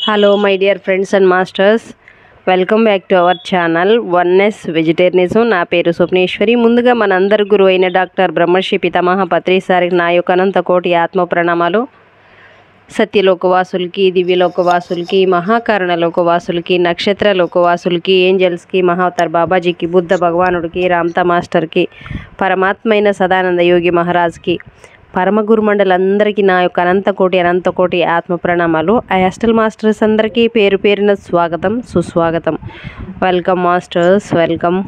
Hello, my dear friends and masters. Welcome back to our channel oneness vegetarianism. నా పేరు స్వప్నేశ్వరి. ముందుగా మనందరి గురువు అయిన డాక్టర్ బ్రహ్మశ్రీ పితామహ పత్రి సారికి నా యొక్క అనంత కోటి ఆత్మ ప్రణామాలు. సత్యలోకవాసులకి, దివ్యలోకవాసులకి, మహాకారణ లోకవాసులకి, నక్షత్ర లోకవాసులకి, ఏంజల్స్కి, మహావతార్ బాబాజీకి, బుద్ధ భగవానుడికి, రామ్తా మాస్టర్కి, పరమాత్మైన సదానంద యోగి మహారాజ్కి, పరమగురు మండలందరికీ నా యొక్క అనంత కోటి ఆత్మ ప్రణామాలు. ఆ హాస్టల్ మాస్టర్స్ అందరికీ పేరు పేరున స్వాగతం, సుస్వాగతం. Welcome masters, welcome.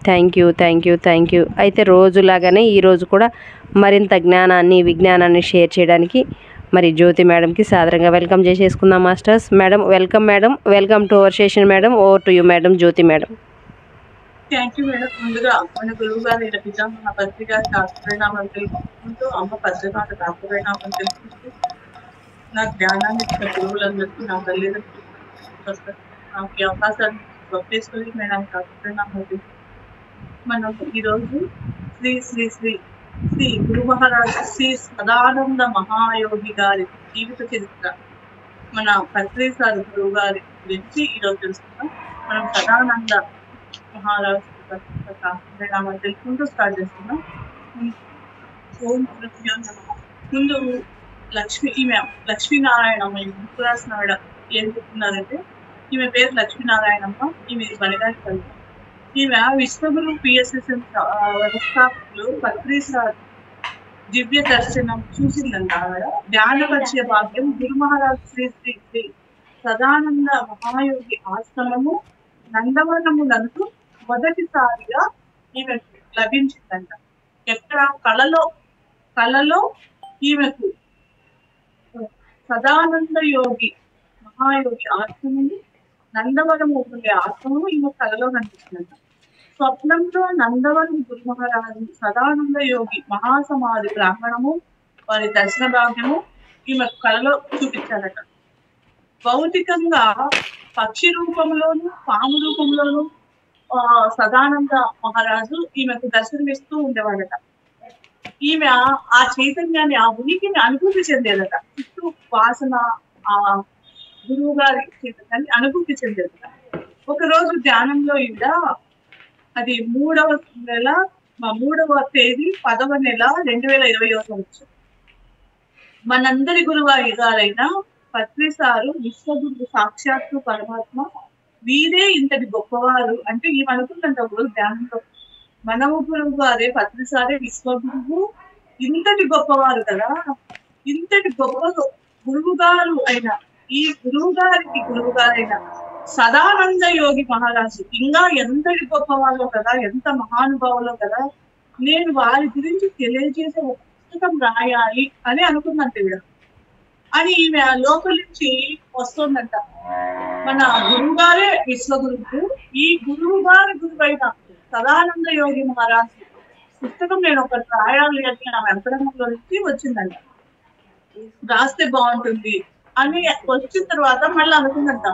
Thank you. అయితే రోజులాగానే ఈరోజు కూడా మరింత జ్ఞానాన్ని, విజ్ఞానాన్ని షేర్ చేయడానికి మరి జ్యోతి మేడంకి సాదరంగా వెల్కమ్ చేసేసుకుందాం masters. Madam welcome to our session madam. Over to you madam, Jyothi madam. Thank you madam. ముందుగా మన గురువు గారు పితామహ పత్రి గారి ప్రణామాలు తెలుసుకుంటూ, అమ్మ పత్రికాట ప్రణామాలు తెలుసుకుంటూ, నా జ్ఞానాన్ని ఇచ్చిన గురువులందరికీ, నా తల్లిదండ్రులు నాకు ఈ అవకాశాన్ని స్వప్నేశ్వరి మేడం ప్రణామాలు తెలుసుకుంటూ, మనం ఈరోజు శ్రీ శ్రీ శ్రీ శ్రీ గురు మహారాజ్ శ్రీ సదానంద మహాయోగి గారి జీవిత చరిత్ర, మన పత్రి సార్ గురువు గారి గురించి ఈరోజు తెలుసుకుందాం. మనం సదానంద మహారాజ్ ప్రణామాలు తెలుసుకుంటూ స్టార్ట్ చేస్తున్నాం. ఓం గురుభ్యో నమః. ముందు ఈమె లక్ష్మీనారాయణమ్మ, ముక్కురాసిన ఏం చెప్తున్నారంటే, ఈమె పేరు లక్ష్మీనారాయణమ్మ. ఈమె బలిగారి తల్లి. ఈమె విశ్వగురు పిఎస్ఎస్ఎం వ్యవస్థాపకులు పత్రి సార్ దివ్య దర్శనం చూసిందంట. ఆవిడ ధ్యానపరిచయ భాగ్యం గురు మహారాజ్ శ్రీ శ్రీ శ్రీ సదానంద మహాయోగి ఆశ్రమము నందవనములందు మొదటిసారిగా ఈమె లభించిందంట. ఎక్కడ? కళలో ఈమెకు సదానంద యోగి మహాయోగి ఆశ్రమము, నందవనము ఉండే ఆశ్రమము ఈమె కళలో కనిపిస్తుందంట. స్వప్నంలో నందవనం గురు మహారాజు సదానంద యోగి మహాసమాధి ప్రాంగణము, వారి దర్శన భాగ్యము ఈమె కళలో చూపించారట. భౌతికంగా పక్షి రూపంలోను, పాము రూపంలోను సదానంద మహారాజు ఈమెకు దర్శనమిస్తూ ఉండేవాడట. ఈమె ఆ చైతన్యాన్ని, ఆ ఉనికిని అనుభూతి చెందేదట. చుట్టూ వాసన, ఆ గురువు గారి చైతన్యాన్ని అనుభూతి చెందేదట. ఒకరోజు ధ్యానంలో ఈవిడ, అది 3వ తేదీ 10వ నెల 2020 సంవత్సరం, మనందరి గురువు గారైన పత్రి సారు విశ్వగురు సాక్షాత్తు పరమాత్మ, వీరే ఇంతటి గొప్పవారు అంటే ఏమనుకుందంట ఒకరోజు ధ్యానంలో, మనము గురువు గారే పత్రి సారే విశ్వగురువు, ఇంతటి గొప్పవారు కదా, ఇంతటి గొప్ప గురువు గారు అయిన ఈ గురువు గారైన సదానంద యోగి మహారాజు ఇంకా ఎంతటి గొప్పవాళ్ళో కదా, ఎంత మహానుభావులో కదా, నేను వారి గురించి తెలియజేసే ఒక పుస్తకం రాయాలి అని అనుకున్నాను వీడ అని ఈమె లోపల నుంచి వస్తుందంట. మన గురువు గారే విశ్వగురువు, ఈ గురువు గారి గురువైన సదానంద యోగి మహారాజు పుస్తకం నేను ఒకటి రాయాలి అని ఆమె అంతరంగంలో నుంచి వచ్చిందంట. రాస్తే బాగుంటుంది అని వచ్చిన తర్వాత మళ్ళీ అనుకుందంట,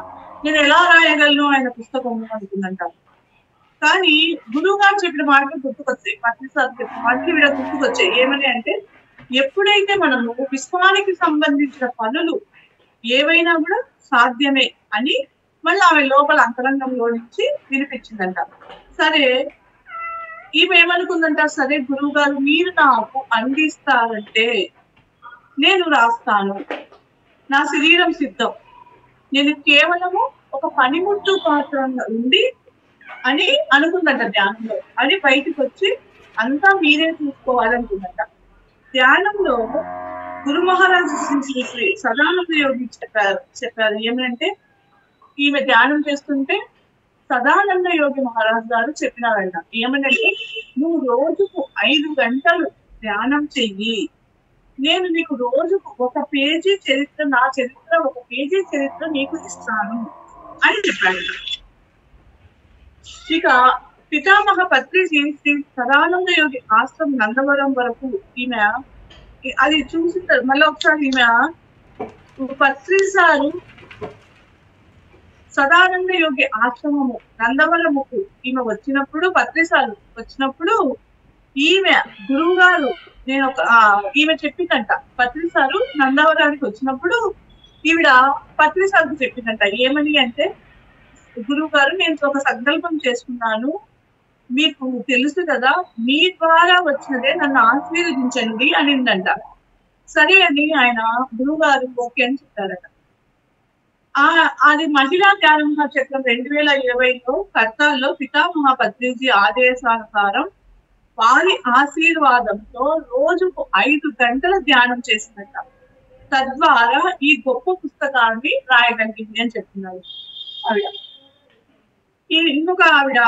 నేను ఎలా రాయగలను ఆయన పుస్తకం అనుకుందంట. కానీ గురువు గారు చెప్పిన మాటలు గుర్తుకొచ్చాయి, పత్రి సార్ చెప్పిన మాటలు వీడ గుర్తుకొచ్చాయి. ఏమని అంటే, ఎప్పుడైతే మనము విశ్వానికి సంబంధించిన పనులు ఏవైనా కూడా సాధ్యమే అని మళ్ళీ ఆమె లోపల అంతరంగంలో నుంచి వినిపించిందంట. సరే, ఈమె ఏమనుకుందంట, సరే గురువు గారు మీరు నాకు అందిస్తారంటే నేను రాస్తాను, నా శరీరం సిద్ధం, నేను కేవలము ఒక పనిముట్టు పాత్రంగా ఉండి అని అనుకుందంట ధ్యానంలో. అని బయటకు వచ్చి అంతా మీరే చూసుకోవాలనుకుందంట. ధ్యానంలో గురు మహారాజు శ్రీ సదానంద యోగి చెప్పారు ఏమంటే, ఈమె ధ్యానం చేస్తుంటే సదానంద యోగి మహారాజు గారు చెప్పినారంట ఏమనంటే, నువ్వు రోజుకు 5 గంటలు ధ్యానం చెయ్యి, నేను నీకు రోజుకు ఒక పేజీ చరిత్ర, నా చరిత్ర ఒక పేజీ చరిత్ర నీకు ఇస్తాను అని చెప్పాడు. ఇక పితామహ పత్రి శ్రీ సదానంద యోగి ఆశ్రమం నందవరం వరకు ఈమె అది చూసిన మళ్ళీ ఒకసారి ఈమె పత్రి సారు సదానంద యోగి ఆశ్రమము నందవరముకు ఈమె వచ్చినప్పుడు, పత్రి సారు వచ్చినప్పుడు ఈమె గురువు గారు ఈమె చెప్పిందంట, పత్రి సారు నందవరానికి వచ్చినప్పుడు ఈవిడ పత్రి సార్కు చెప్పిందంట. ఏమని అంటే, గురువు గారు నేను ఒక సంకల్పం చేసుకున్నాను, మీకు తెలుసు కదా, మీ ద్వారా వచ్చినదే నన్ను ఆశీర్వదించండి అనిందంట. సరే అని ఆయన గురువు గారు ఓకే అని చెప్పారట. అది మహిళా ధ్యాన మహాచక్రం 2020లో కర్తాల్లో పితామహ పత్రిజీ ఆదేశానుసారం వారి ఆశీర్వాదంతో రోజుకు 5 గంటల ధ్యానం చేసినట్ట. తద్వారా ఈ గొప్ప పుస్తకాన్ని రాయగలిగింది అని చెప్తున్నారు ఆవిడ. ఇంకొక ఆవిడ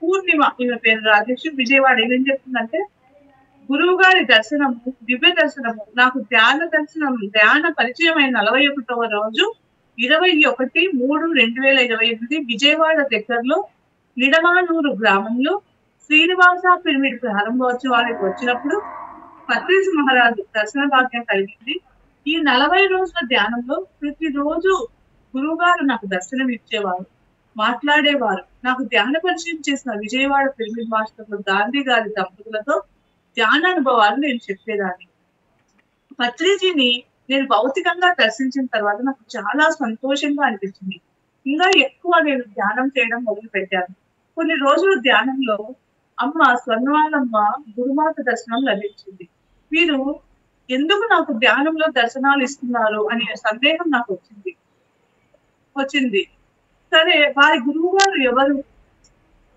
పూర్ణిమ, ఈమె పేరు రాజేష్, విజయవాడ. ఏం చెప్తుందంటే, గురువు గారి దర్శనము, దివ్య దర్శనము నాకు ధ్యాన పరిచయం అయిన 41వ రోజు 21/3/2028 విజయవాడ దగ్గరలో నిడమానూరు గ్రామంలో శ్రీనివాస పిరమిడ్ ప్రారంభోత్సవానికి వచ్చినప్పుడు పత్రిజీ మహారాజు దర్శన భాగ్యం కలిగింది. ఈ 40 రోజుల ధ్యానంలో ప్రతిరోజు గురువుగారు నాకు దర్శనం ఇచ్చేవారు, మాట్లాడేవారు. నాకు ధ్యాన పరిచయం చేసిన విజయవాడ పిరమిడ్ మాస్టర్లు గాంధీ గారి దంపతులతో ధ్యాన అనుభవాలు నేను చెప్పేదాన్ని. పత్రిజీని నేను భౌతికంగా దర్శించిన తర్వాత నాకు చాలా సంతోషంగా అనిపించింది. ఇంకా ఎక్కువ నేను ధ్యానం చేయడం మొదలు పెట్టాను. కొన్ని రోజుల ధ్యానంలో అమ్మ స్వర్ణమాలమ్మ గురుమాత దర్శనం లభించింది. వీరు ఎందుకు నాకు ధ్యానంలో దర్శనాలు ఇస్తున్నారు అనే సందేహం నాకు వచ్చింది. సరే, వారి గురువు గారు ఎవరు,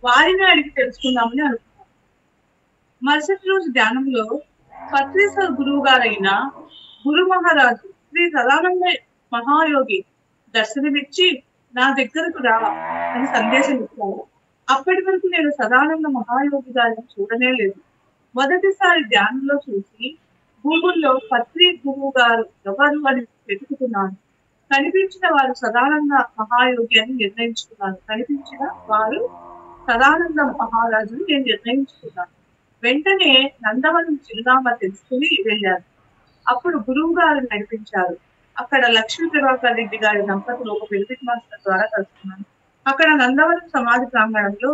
వారిని అడిగి తెలుసుకుందామని అనుకున్నాను. మరుసటి రోజు ధ్యానంలో పత్రిజీ గురువు గారైన గురు మహారాజు శ్రీ సదానంద మహాయోగి దర్శనమిచ్చి నా దగ్గరకు రా అని సందేశం ఇచ్చారు. అప్పటి వరకు నేను సదానంద మహాయోగి గారిని చూడనే లేదు. మొదటిసారి ధ్యానంలో చూసి గూగుల్లో పత్రి గురువు గారు ఎవరు అని వెతుకుతున్నాను. కనిపించిన వారు సదానంద మహాయోగి అని నిర్ణయించుకున్నాను. కనిపించిన వారు సదానంద మహారాజుని నేను నిర్ణయించుకున్నాను. వెంటనే నందవనం చిరునామా తెలుసుకుని వెళ్ళాను. అప్పుడు గురువు గారు నడిపించారు. అక్కడ లక్ష్మీ ప్రభాకర్ రెడ్డి గారి దంపతులు ఒక పిరమిడ్ మాస్టర్ ద్వారా కలుసుకున్నాను. అక్కడ నందవరం సమాధి ప్రాంగణంలో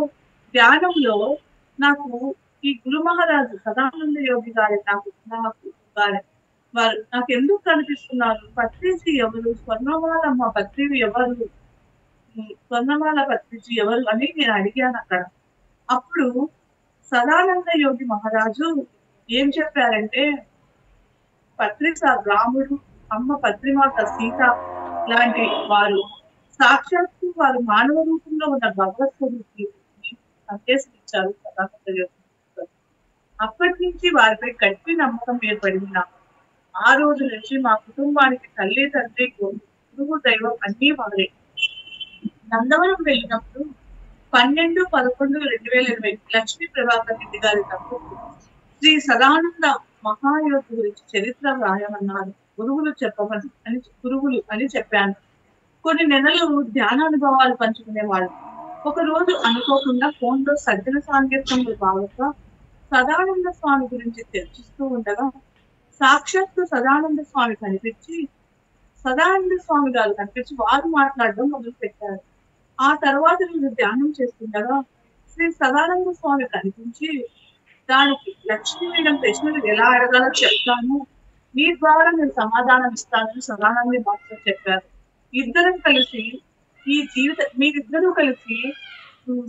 ధ్యానంలో నాకు ఈ గురు మహారాజు సదానంద యోగి గారి వారు నాకు ఎందుకు కనిపిస్తున్నారు, పత్రిజీ ఎవరు, స్వర్ణమాల పత్రిజీ ఎవరు అని నేను అడిగాను అక్కడ. అప్పుడు సదానంద యోగి మహారాజు ఏం చెప్పారంటే, పత్రిజ రాముడు, అమ్మ పత్రిమాత సీత లాంటి వారు సాక్షాత్తు వారు మానవ రూపంలో ఉన్న భగవత్స్వరూపుని సందేశం ఇచ్చారు సదానంద యోగి. అప్పటి నుంచి వారిపై గట్టి నమ్మకం ఏర్పడింది నాకు. ఆ రోజు నుంచి మా కుటుంబానికి తల్లి, తండ్రి, గురువు, దైవం అన్నీ వారే. నందవరం వెళ్ళినప్పుడు 12/11/2020 లక్ష్మీ ప్రభాకర్ రెడ్డి గారి దంపతులు శ్రీ సదానంద మహాయోగి గురించి చరిత్ర రాయమన్నారు. గురువులు అని చెప్పాను. కొన్ని నెలలు ధ్యానానుభవాలు పంచుకునేవాళ్ళు. ఒక రోజు అనుకోకుండా ఫోన్ లో సజ్జన సాంకేతంలో భాగంగా సదానంద స్వామి గురించి చర్చిస్తూ ఉండగా సాక్షాత్తు సదానంద స్వామి కనిపించి వారు మాట్లాడడం మొదలు పెట్టారు. ఆ తర్వాత నేను ధ్యానం చేస్తుండగా శ్రీ సదానంద స్వామి కనిపించి, దానికి లక్ష్మీ మేడం ప్రశ్నలు ఎలా అడగాలో చెప్తాను, మీ ద్వారా నేను సమాధానం ఇస్తానని సదానంద మాస్టర్ చెప్పారు. మీరిద్దరూ కలిసి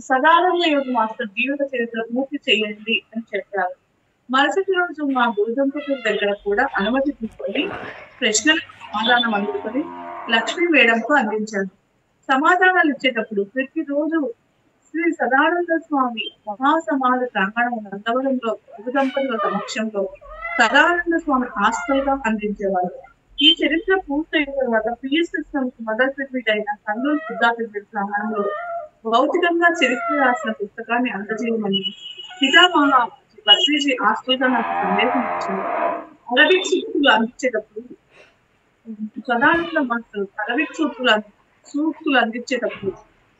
సదానంద యోగి మాస్టర్ జీవిత చరిత్ర పూర్తి చేయండి అని చెప్పారు. మరుసటి రోజు మా గురుదంపతుల దగ్గర కూడా అనుమతి తీసుకొని ప్రశ్నలకు సమాధానం అందుకొని లక్ష్మీ మేడంకు అందించాను. సమాధానాలు ఇచ్చేటప్పుడు ప్రతిరోజు శ్రీ సదానంద స్వామి మహాసమాధి ప్రాంగణం నందవరంలో గురుదంపతుల సమక్షంలో సదానంద స్వామి హాస్టల్గా అందించేవారు. ఈ చరిత్ర పూర్తయిన తర్వాత పిఎస్ సిస్టమ్స్ మదర్ పిరమిడ్ అయిన కర్నూలు బుద్ధా పిరమిడ్ ప్రాంగణంలో భౌతికంగా చరిత్ర రాసిన పుస్తకాన్ని అందజేయమని పితామహ పత్రిజీ హాస్టల్గా నాకు సందేశం ఇచ్చింది. అరబిక్ సూక్తులు అందించేటప్పుడు సదానంద మాస్టర్ అరబిక్ సూక్తులు అందించేటప్పుడు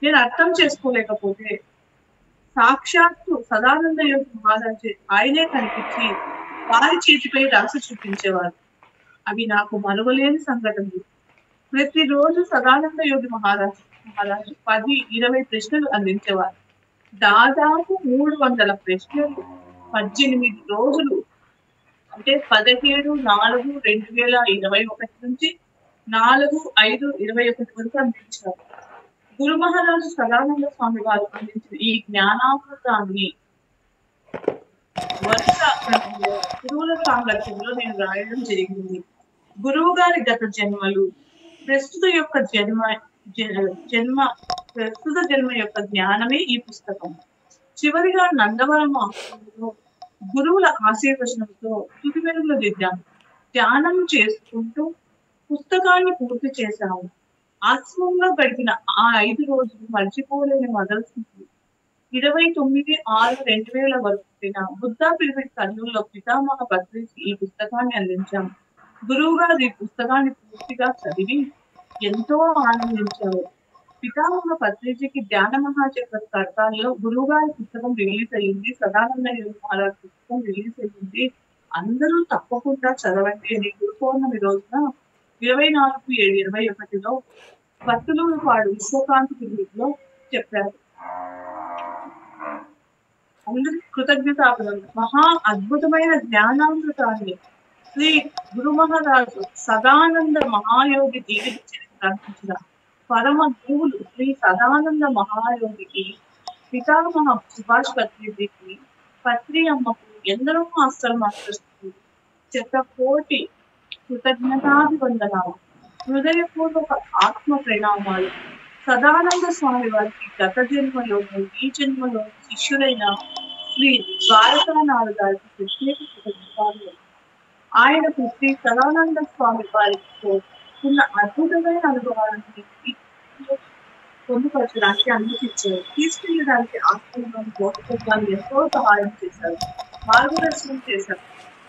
నేను అర్థం చేసుకోలేకపోతే సాక్షాత్తు సదానంద యోగి మహారాజు ఆయనే కనిపించి వారి చేతిపై రాసి చూపించేవారు. అవి నాకు మరువలేని సంఘటనలు. ప్రతిరోజు సదానంద యోగి మహారాజు 10-20 ప్రశ్నలు అందించేవారు. దాదాపు 300 ప్రశ్నలు 18 రోజులు, అంటే 17/4/2021 నుంచి 4:5:21 వరకు అందించారు. గురు మహారాజు సదానంద స్వామి వారు అందించిన ఈ జ్ఞానామృతాన్ని వరుస క్రమంలో గురువుల సాంగత్యంలో నేను రాయడం జరిగింది. గురువు గారి గత జన్మలు, ప్రస్తుత జన్మ యొక్క జ్ఞానమే ఈ పుస్తకం. చివరిగా నందవరం ఆశ్రమంలో గురువుల ఆశీర్వచనంతో తుది వెలుగులు దిద్దాము. ధ్యానం చేసుకుంటూ పుస్తకాన్ని పూర్తి చేశాము. ఆశ్రమంలో గడిపిన ఆ 5 రోజులు మర్చిపోలేని మొదలుసింది. 29/6/2000 వరకు బుద్ధా పిరమిడ్ కర్నూలులో పితామహ పత్రిజీ ఈ పుస్తకాన్ని అందించాము. గురువు గారు ఈ పుస్తకాన్ని పూర్తిగా చదివి ఎంతో ఆనందించారు. పితామహ పత్రిజీకి ధ్యాన మహాచక్ర కర్తాల్లో గురువు గారి పుస్తకం రిలీజ్ అయ్యింది. సదానంద యోగి మహారాజ్ పుస్తకం రిలీజ్ అయ్యింది. అందరూ తప్పకుండా చదవండి అని గురు పౌర్ణమి రోజున 24/7/21 పత్తులూరుపాడు విశ్వకాంతి పిరమిడ్లో చెప్పారు. అందరికి కృతజ్ఞతాపదం. మహా అద్భుతమైన జ్ఞానామృతాన్ని శ్రీ గురు మహారాజు సదానంద మహాయోగి జీవిత చరిత్ర అందించిన పరమ గురువులు శ్రీ సదానంద మహాయోగికి, పితామహ సుభాష్ పత్రిజీకి, పత్రి అమ్మకు, ఎందరో మాస్టర్ మాస్టర్స్కి శతకోటి కృతజ్ఞతాభివందనాలు, హృదయపూర్వక ఆత్మ ప్రణామాలు. సదానంద స్వామి వారికి గత జన్మలోను ఈ జన్మలో శిష్యులైన శ్రీ ద్వారకానాథ్ గారికి ప్రత్యేక కృతజ్ఞతలు. ఆయనకు శ్రీ సదానంద స్వామి వారితో ఉన్న అద్భుతమైన అనుభవాలను పొందుపరచడానికి అనుమతించారు. తీసుకెళ్ళడానికి ఆశ్రమంలోని పోషకాలు ఎంతో సహాయం చేశారు, మార్గదర్శనం చేశారు.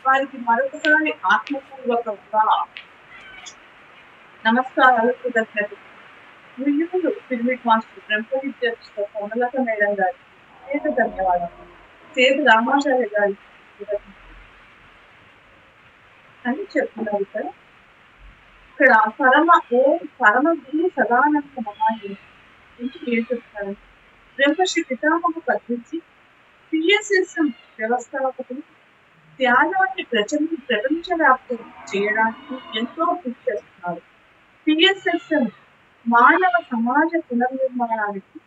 వారికి మరొకసారి ఆత్మపూర్వకంగా నమస్కారాలు, కృతజ్ఞతలు. గురువులు పిరమిడ్ మాస్టర్ బ్రహ్మ విద్యార్థుల కోమలత మేడం గారికి ప్రత్యేక ధన్యవాదాలు. సేతు రామాచార్య గారికి అని చెప్తున్నారు. ఇక్కడ పరమ గురు సదానంద మహాయోగి నుంచి ఏం చెప్తారు? బ్రహ్మశ్రీ పితామహ పత్రిజీ పిఎస్ఎస్ఎం వ్యవస్థాపకులు ధ్యానాన్ని ప్రపంచవ్యాప్తం చేయడానికి ఎంతో కృషి చేస్తున్నారు. పిఎస్ఎస్ఎం మానవ సమాజ పునర్నిర్మాణానికి,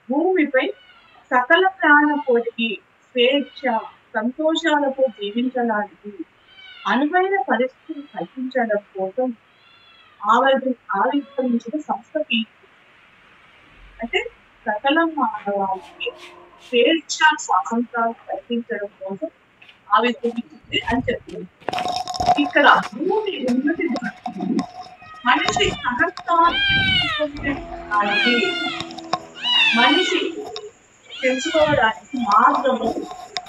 భూమిపై సకల ప్రాణకోటికి స్వేచ్ఛ సంతోషాలతో జీవించడానికి అనువైన పరిస్థితులు కల్పించడం కోసం ఆవిర్భవించిన సంస్థ అంటే సకల మానవాళికి స్వేచ్ఛ స్వాతంత్రాలు కల్పించడం కోసం ఆవిర్భవించింది అని చెప్తుంది. ఇక్కడ భూమి ఉన్నతి మనిషి మనిషి తెలుసుకోవడానికి మార్గము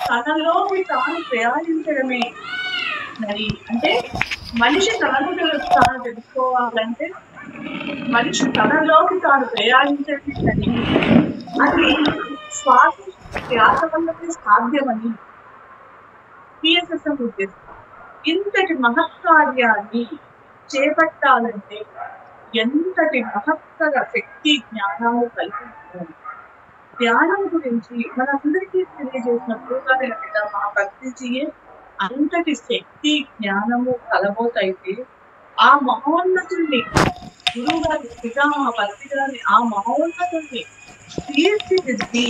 తనలోకి తాను ప్రయాణించడమే. మరి అంటే మనిషి తాను తెలుసుకోవాలంటే మనిషి తనలోకి తాను ప్రయాణించడమే. అది శ్వాస వల్లనే సాధ్యమని పిఎస్ఎస్ఎం ఉద్దేశం. ఇంతటి మహత్కార్యాన్ని చేపట్టాలంటే ఎంతటి మహత్తర శక్తి జ్ఞానాలు కల్పించాలి. ధ్యానం గురించి మనందరికీ తెలియజేసిన గురుగారైన మా పత్రిజీయే అంతటి శక్తి జ్ఞానము కలబోతైతే ఆ మహోన్నతుల్ని గురువు గారి పితామహ పత్రికలని ఆ మహోన్నతుల్ని తీర్చిదిద్ది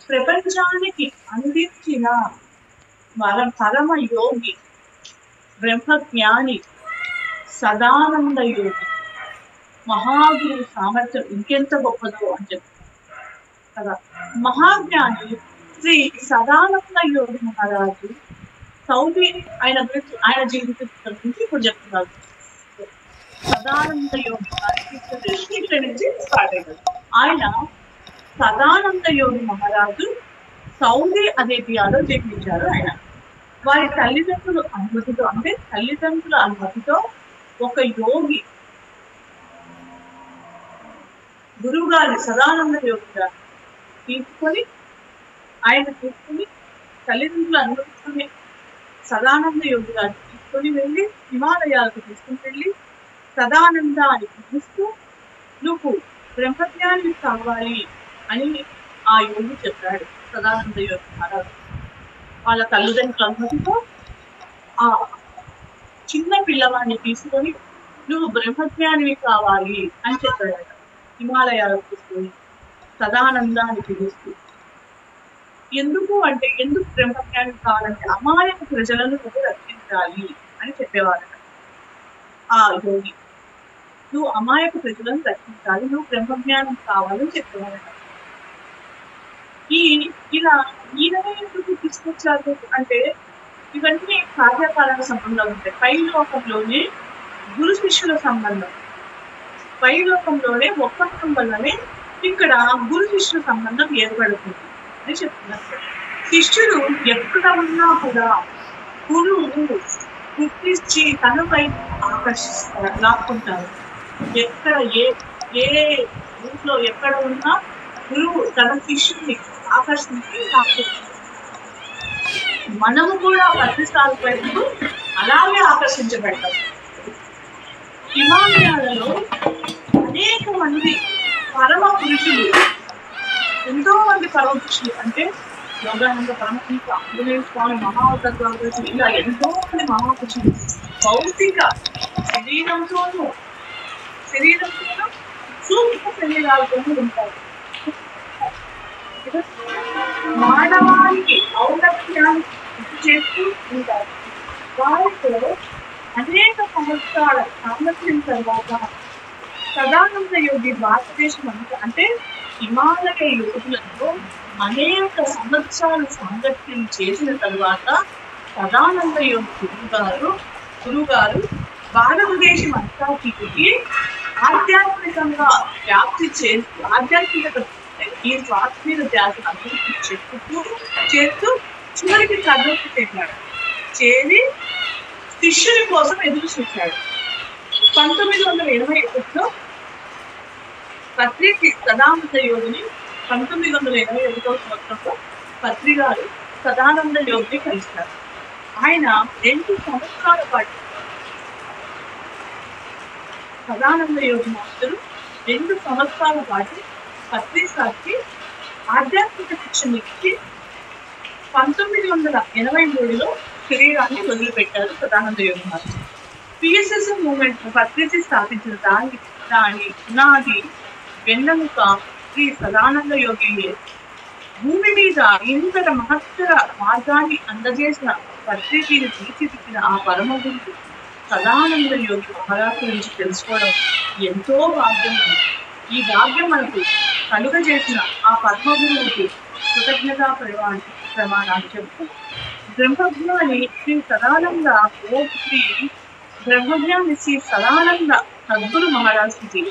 ప్రపంచానికి అందించిన పరమ యోగి బ్రహ్మజ్ఞాని సదానంద యోగి మహాగురు సామర్థ్యం ఇంకెంత గొప్పదో అని చెప్తారు కదా. మహాజ్ఞాని శ్రీ సదానంద యోగి మహారాజు సౌదీ ఆయన జీవితం గురించి ఇప్పుడు చెప్తున్నారు. సదానంద యోగి ఇక్కడ నుంచి స్టార్ట్ అయ్యారు. ఆయన సదానంద యోగి మహారాజు సౌదీ అరేబియాలో జన్మించారు. ఆయన వారి తల్లిదండ్రుల అనుమతితో ఒక యోగి గురువు గారి సదానంద యోగి గారు తీసుకొని తల్లిదండ్రులు అనుమతించుకుని సదానంద యోగి గారిని తీసుకొని వెళ్ళి హిమాలయాలకు తీసుకుని వెళ్ళి సదానంద అని పిలుస్తూ నువ్వు బ్రహ్మజ్ఞాని కావాలి అని ఆ యోగి చెప్పాడు. సదానంద యోగి మహారాజు వాళ్ళ తల్లిదండ్రుల అనుమతితో ఆ చిన్న పిల్లవాడిని తీసుకొని నువ్వు బ్రహ్మజ్ఞానివి కావాలి అని చెప్పాడట. హిమాలయాలకు తీసుకొని సదానందాన్ని పిలుస్తూ. ఎందుకు అంటే, ఎందుకు బ్రహ్మజ్ఞానం కావాలంటే అమాయక ప్రజలను నువ్వు రక్షించాలి అని చెప్పేవారట ఆ యోగి. నువ్వు అమాయక ప్రజలను రక్షించాలి, నువ్వు బ్రహ్మజ్ఞానం కావాలని చెప్పేవారట. ఇలా ఈయననే ఎందుకు తీసుకొచ్చారు అంటే, ఇవన్నీ కార్యకారణ సంబంధాలు ఉంటాయి. పైలోకంలోనే గురు శిష్యుల సంబంధం, పైలోకంలోనే ఒప్పందం వల్లనే ఇక్కడ గురు శిష్యుల సంబంధం ఏర్పడుతుంది అని చెప్తున్నారు. శిష్యుడు ఎక్కడ ఉన్నా కూడా గురువు గుర్తించి తనపై ఆకర్షిస్తారు, లాక్కుంటారు. ఎక్కడ ఏ ఊళ్ళో ఎక్కడ ఉన్నా గురువు తన శిష్యుని ఆకర్షించి లాక్కుంటారు. మనము కూడా ప్రతిసారి వైపు అలాగే ఆకర్షించబడతాం. హిమాలయాలలో అనేక మంది పరమ పురుషులు, ఎంతో మంది పరమ పురుషులు అంటే యోగానంద పరమహంస, ఆంజనేయ స్వామి, మహావతారు, ఇలా ఎంతో మంది మహాపురుషులు భౌతిక శరీరంతోనూ సూక్ష్మ శరీరాలతోనూ ఉంటారు. మానవానికి ఔన్నత్యాన్ని చేస్తూ ఉంటారు. వారితో అనేక సంవత్సరాల సామర్థ్యం తర్వాత సదానంద యోగి భారతదేశం అంటే హిమాలయ యోగులతో అనేక సంవత్సరాల సాంగత్యం చేసిన తర్వాత సదానంద యోగి గురువు గారు భారతదేశం అంతా తిరిగి ఆధ్యాత్మికంగా వ్యాప్తి చేస్తూ, ఆధ్యాత్మికత ఈ శ్వాస మీద ధ్యాస అభివృద్ధి చేస్తూ చివరికి కర్నూలు చేశాడు. చేరి శిష్యుని కోసం ఎదురు చూశాడు. 1921లో పత్రి సదానంద యోగిని 1921వ సంవత్సరంలో పత్రి గారు సదానంద యోగిని కలిశారు. ఆయన 2 సంవత్సరాల పాటు సదానంద యోగి మాస్టరు 2 సంవత్సరాల పాటు పత్రి సార్కి ఆధ్యాత్మిక శిక్షణ ఇచ్చి 1983లో శరీరాన్ని వదిలిపెట్టారు సదానంద యోగి మాస్టర్. పిఎస్ఎస్ మూవ్మెంట్ పత్రిక స్థాపించిన దాని పునాది వెన్నెముక శ్రీ సదానంద యోగి. భూమి మీద ఇంతట మహత్తర మార్గాన్ని అందజేసిన పత్రికను తీర్చిదిద్దిన ఆ పరమ గురువు సదానంద యోగి మహారాజు గురించి తెలుసుకోవడం ఎంతో భాగ్యం. ఈ భాగ్యం మనకు కలుగజేసిన ఆ పరమ గురువుకి కృతజ్ఞతా ప్రమాణాలు చెప్తూ బ్రహ్మజ్ఞాని శ్రీ సదానంద బ్రహ్మజ్ఞాని శ్రీ సదానంద సద్గురు మహారాజుకి,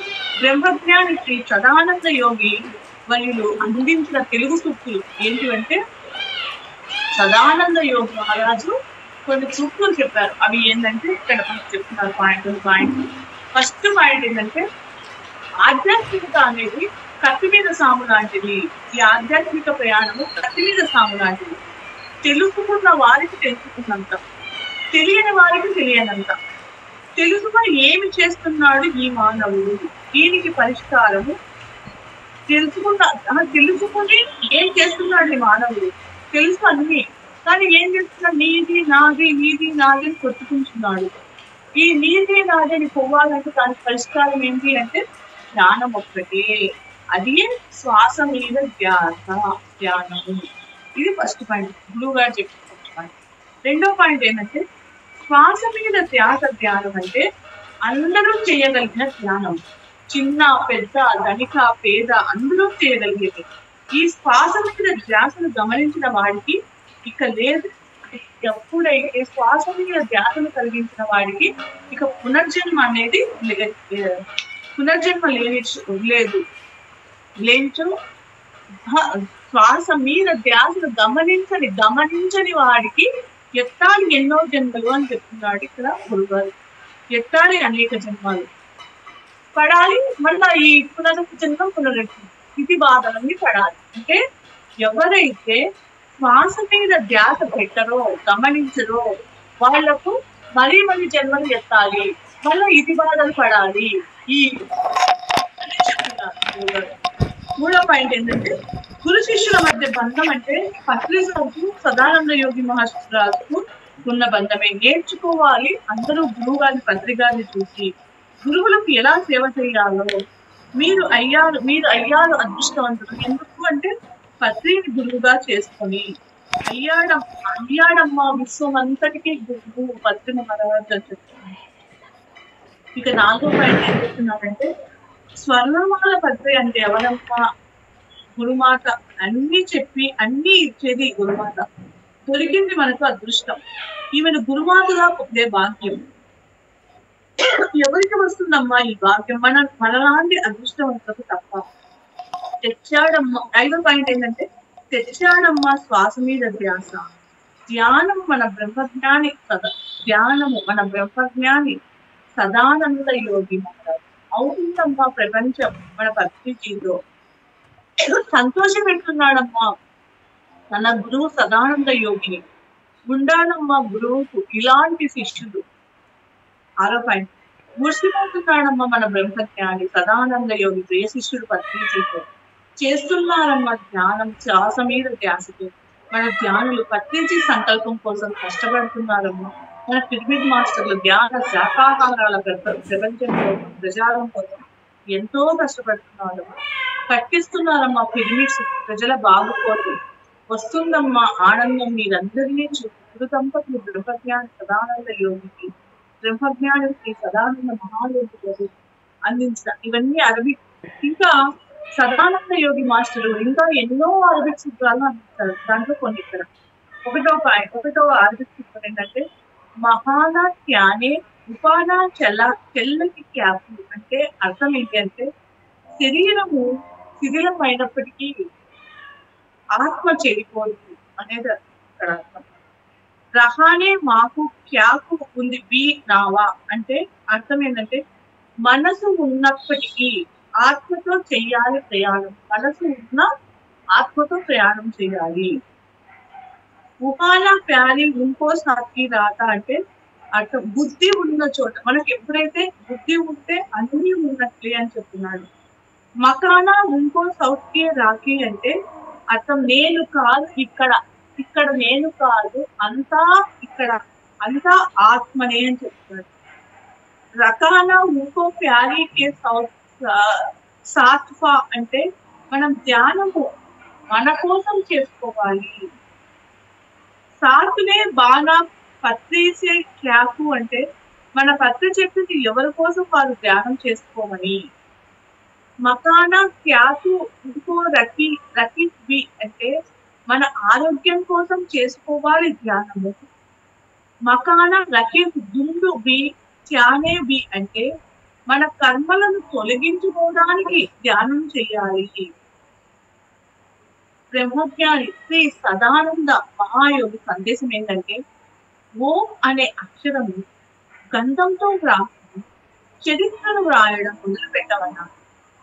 బ్రహ్మజ్ఞాని శ్రీ సదానంద యోగి వాళ్ళు అందించిన తెలుగు సూక్తులు ఏంటివంటే, సదానంద యోగి మహారాజు కొన్ని సూక్తులు చెప్పారు. అవి ఏంటంటే ఇక్కడ మనకు చెప్తున్నారు పాయింట్. ఫస్ట్ పాయింట్ ఏంటంటే, ఆధ్యాత్మికత అనేది కత్తి మీద సాము లాంటిది. ఈ ఆధ్యాత్మిక ప్రయాణము కత్తి మీద సాము లాంటిది. తెలుసుకున్న వారికి తెలుసుకున్నంత, తెలియని వారికి తెలియనంత. తెలుసుకొని ఏమి చేస్తున్నాడు ఈ మానవుడు, దీనికి పరిష్కారము తెలుసుకుని ఏం చేస్తున్నాడు ఈ మానవుడు తెలుసు అన్ని, కానీ ఏం చేస్తున్నాడు, నీది నాది అని కొట్టుకుంటున్నాడు. ఈ నీది నాది అని పోవాలంటే దానికి పరిష్కారం ఏంటి అంటే ధ్యానం ఒక్కటే. అది శ్వాస మీద ధ్యానము. ఇది ఫస్ట్ పాయింట్, గురువు గారు చెప్పిన ఫస్ట్ పాయింట్. రెండో పాయింట్ ఏంటంటే, శ్వాస మీద ధ్యానం అంటే అందరూ చేయగలిగిన ధ్యానం. చిన్న పెద్ద ధనిక పేద అందరూ చేయగలిగేది. ఈ శ్వాస మీద ధ్యాసను గమనించిన వాడికి ఇక లేదు. ఎప్పుడైతే శ్వాస మీద ధ్యాసను కలిగించిన వాడికి ఇక పునర్జన్మ అనేది లేదు. శ్వాస మీద ధ్యాసను గమనించని వాడికి ఎత్తాలి ఎన్నో జన్మలు అని చెప్తున్నాడు ఇక్కడ గురుగారు. ఎత్తాలి అనేక జన్మలు పడాలి, మళ్ళా ఈ పునరుద్ధి స్థితి బాధలన్నీ పడాలి. అంటే ఎవరైతే శ్వాస మీద ధ్యాస పెట్టరో గమనించరో వాళ్లకు మరీ జన్మలు ఎత్తాలి, మళ్ళా ఇది బాధలు పడాలి. ఈ మూడో పాయింట్ ఏంటంటే, గురు శిష్యుల మధ్య బంధం అంటే పత్రిసాకు సదానంద యోగి మహారాజుకు ఉన్న బంధమే. నేర్చుకోవాలి అందరూ గురువు గారి పత్రికాన్ని చూసి గురువులకు ఎలా సేవ చేయాలో మీరు అయ్యారు అదృష్టవంతులు. ఎందుకు అంటే పత్రిని గురువుగా చేసుకొని అయ్యాడమ్మ విశ్వం అంతటికీ గురువు పత్రి మహారాజ్ అని చెప్తున్నారు. ఇక 4వ పాయింట్ ఏం చెప్తున్నారంటే స్వర్ణమాల పత్రి అంటే ఎవరమ్మా? గురుమాత. అన్ని చెప్పి అన్ని ఇచ్చేది గురుమాత. దొరికింది మనకు అదృష్టం. ఈమెను గురుమాతగా పొందే భాగ్యం ఎవరికి వస్తుందమ్మా ఈ భాగ్యం? మనలాంటి అదృష్టవంతులకు తప్ప. తెచ్చాడమ్మా. 5వ పాయింట్ ఏంటంటే తెచ్చాడమ్మా శ్వాస మీద ధ్యాస. ధ్యానము మన బ్రహ్మజ్ఞాని సదానంద యోగి అంటారు. అవుతుందమ్మా ప్రపంచం మన పరిస్థితిలో. సంతోషం పెడుతున్నాడమ్మా తన గురువు సదానంద యోగిని. ఉండాలమ్మా గురువుకు ఇలాంటి శిష్యుడు. 6వ పాయింట్ మురిసిపోతున్నాడమ్మా మన బ్రహ్మజ్ఞాని సదానంద యోగి ప్రియ శిష్యుడు పత్రిజీతో. చేస్తున్నారమ్మా ధ్యానం శ్వాస మీద ధ్యాసతో. మన ధ్యానులు పత్రిజీ సంకల్పం కోసం కష్టపడుతున్నారమ్మా. మన పిరమిడ్ మాస్టర్లు ధ్యాన శాఖాహారాల ప్రపంచం కోసం ప్రచారం కోసం ఎంతో కష్టపడుతున్నారు. కట్టిస్తున్నారమ్మా పిరమిడ్స్ ప్రజల బాగు కోసం. వస్తుందమ్మా ఆనందం మీరందరినీ చూసి దంపతులు బ్రహ్మజ్ఞాని సదానంద యోగికి బ్రహ్మజ్ఞానికి సదానంద మహాయోగి అందించిన ఇవన్నీ అరబిక్. ఇంకా సదానంద యోగి మాస్టరు ఇంకా ఎన్నో అరబిక్ సూత్రాలను అందిస్తారు. దాంట్లో కొన్ని ఇక్కడ 1వ అరబిక్ సూత్రం ఏంటంటే మహానా త్యానే ఉపానా చెల్లకి క్యాపు. అంటే అర్థం ఏంటి అంటే శరీరము శిథిలమైనప్పటికీ ఆత్మ చెడిపోదు అనేది ఇక్కడ అర్థం. రహానే మాకు క్యాకు ఉంది బి నావా అంటే అర్థం ఏంటంటే మనసు ఉన్నప్పటికీ ఆత్మతో చెయ్యాలి ప్రయాణం. మనసు ఉన్న ఆత్మతో ప్రయాణం చేయాలి. ఉపానా ప్యారి ఇంకో సాకి రాత అంటే అర్థం బుద్ధి ఉన్న చోట. మనకి ఎప్పుడైతే బుద్ధి ఉంటే అన్ని ఉన్నట్లే అని చెప్తున్నాడు. మకానా ఇంకో సౌత్కి రాకి అంటే అర్థం నేను కాదు ఇక్కడ నేను కాదు అంతా ఇక్కడ అంతా ఆత్మనే అని చెప్తున్నాడు. రకానా ఇంకో ప్యారీకే సాత్వా అంటే మనం ధ్యానము మన కోసం చేసుకోవాలి. సాతునే బాగా పత్రిసే క్యాకు అంటే మన పత్రి చెప్పింది ఎవరి కోసం వారు ధ్యానం చేసుకోమని. మకానా క్యాకు ఇంకో రకి బి అంటే మన ఆరోగ్యం కోసం చేసుకోవాలి ధ్యానము. మకానా రకీఫ్ దుండు బి త్యానే బి అంటే మన కర్మలను తొలగించుకోవడానికి ధ్యానం చేయాలి. బ్రహ్మజ్ఞాని శ్రీ సదానంద మహాయోగి సందేశం ఏంటంటే ఓం అనే అక్షరము గంధంతో వ్రాసి చరిత్రను వ్రాయడం మొదలు పెట్టమన్నారు.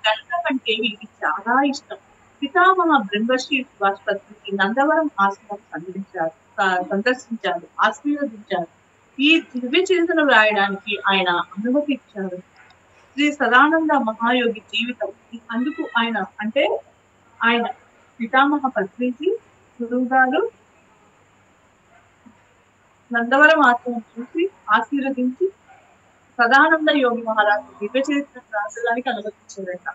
గంధం అంటే వీరికి చాలా ఇష్టం. పితామహ బ్రహ్మశ్రీ సుభాష్పత్రికి నందవరం ఆశ్రమం సందర్శించారు, ఆశీర్వదించారు. ఈ దివ్య చరిత్రను వ్రాయడానికి ఆయన అనుమతి ఇచ్చారు. శ్రీ సదానంద మహాయోగి జీవితం అందుకు ఆయన పితామహ పత్రిజీ గురువు గారు నందవరం ఆశ్రమం చూసి ఆశీర్వదించి సదానంద యోగి మహారాజు దివ్య చరిత్ర రాసడానికి అనుమతించారట.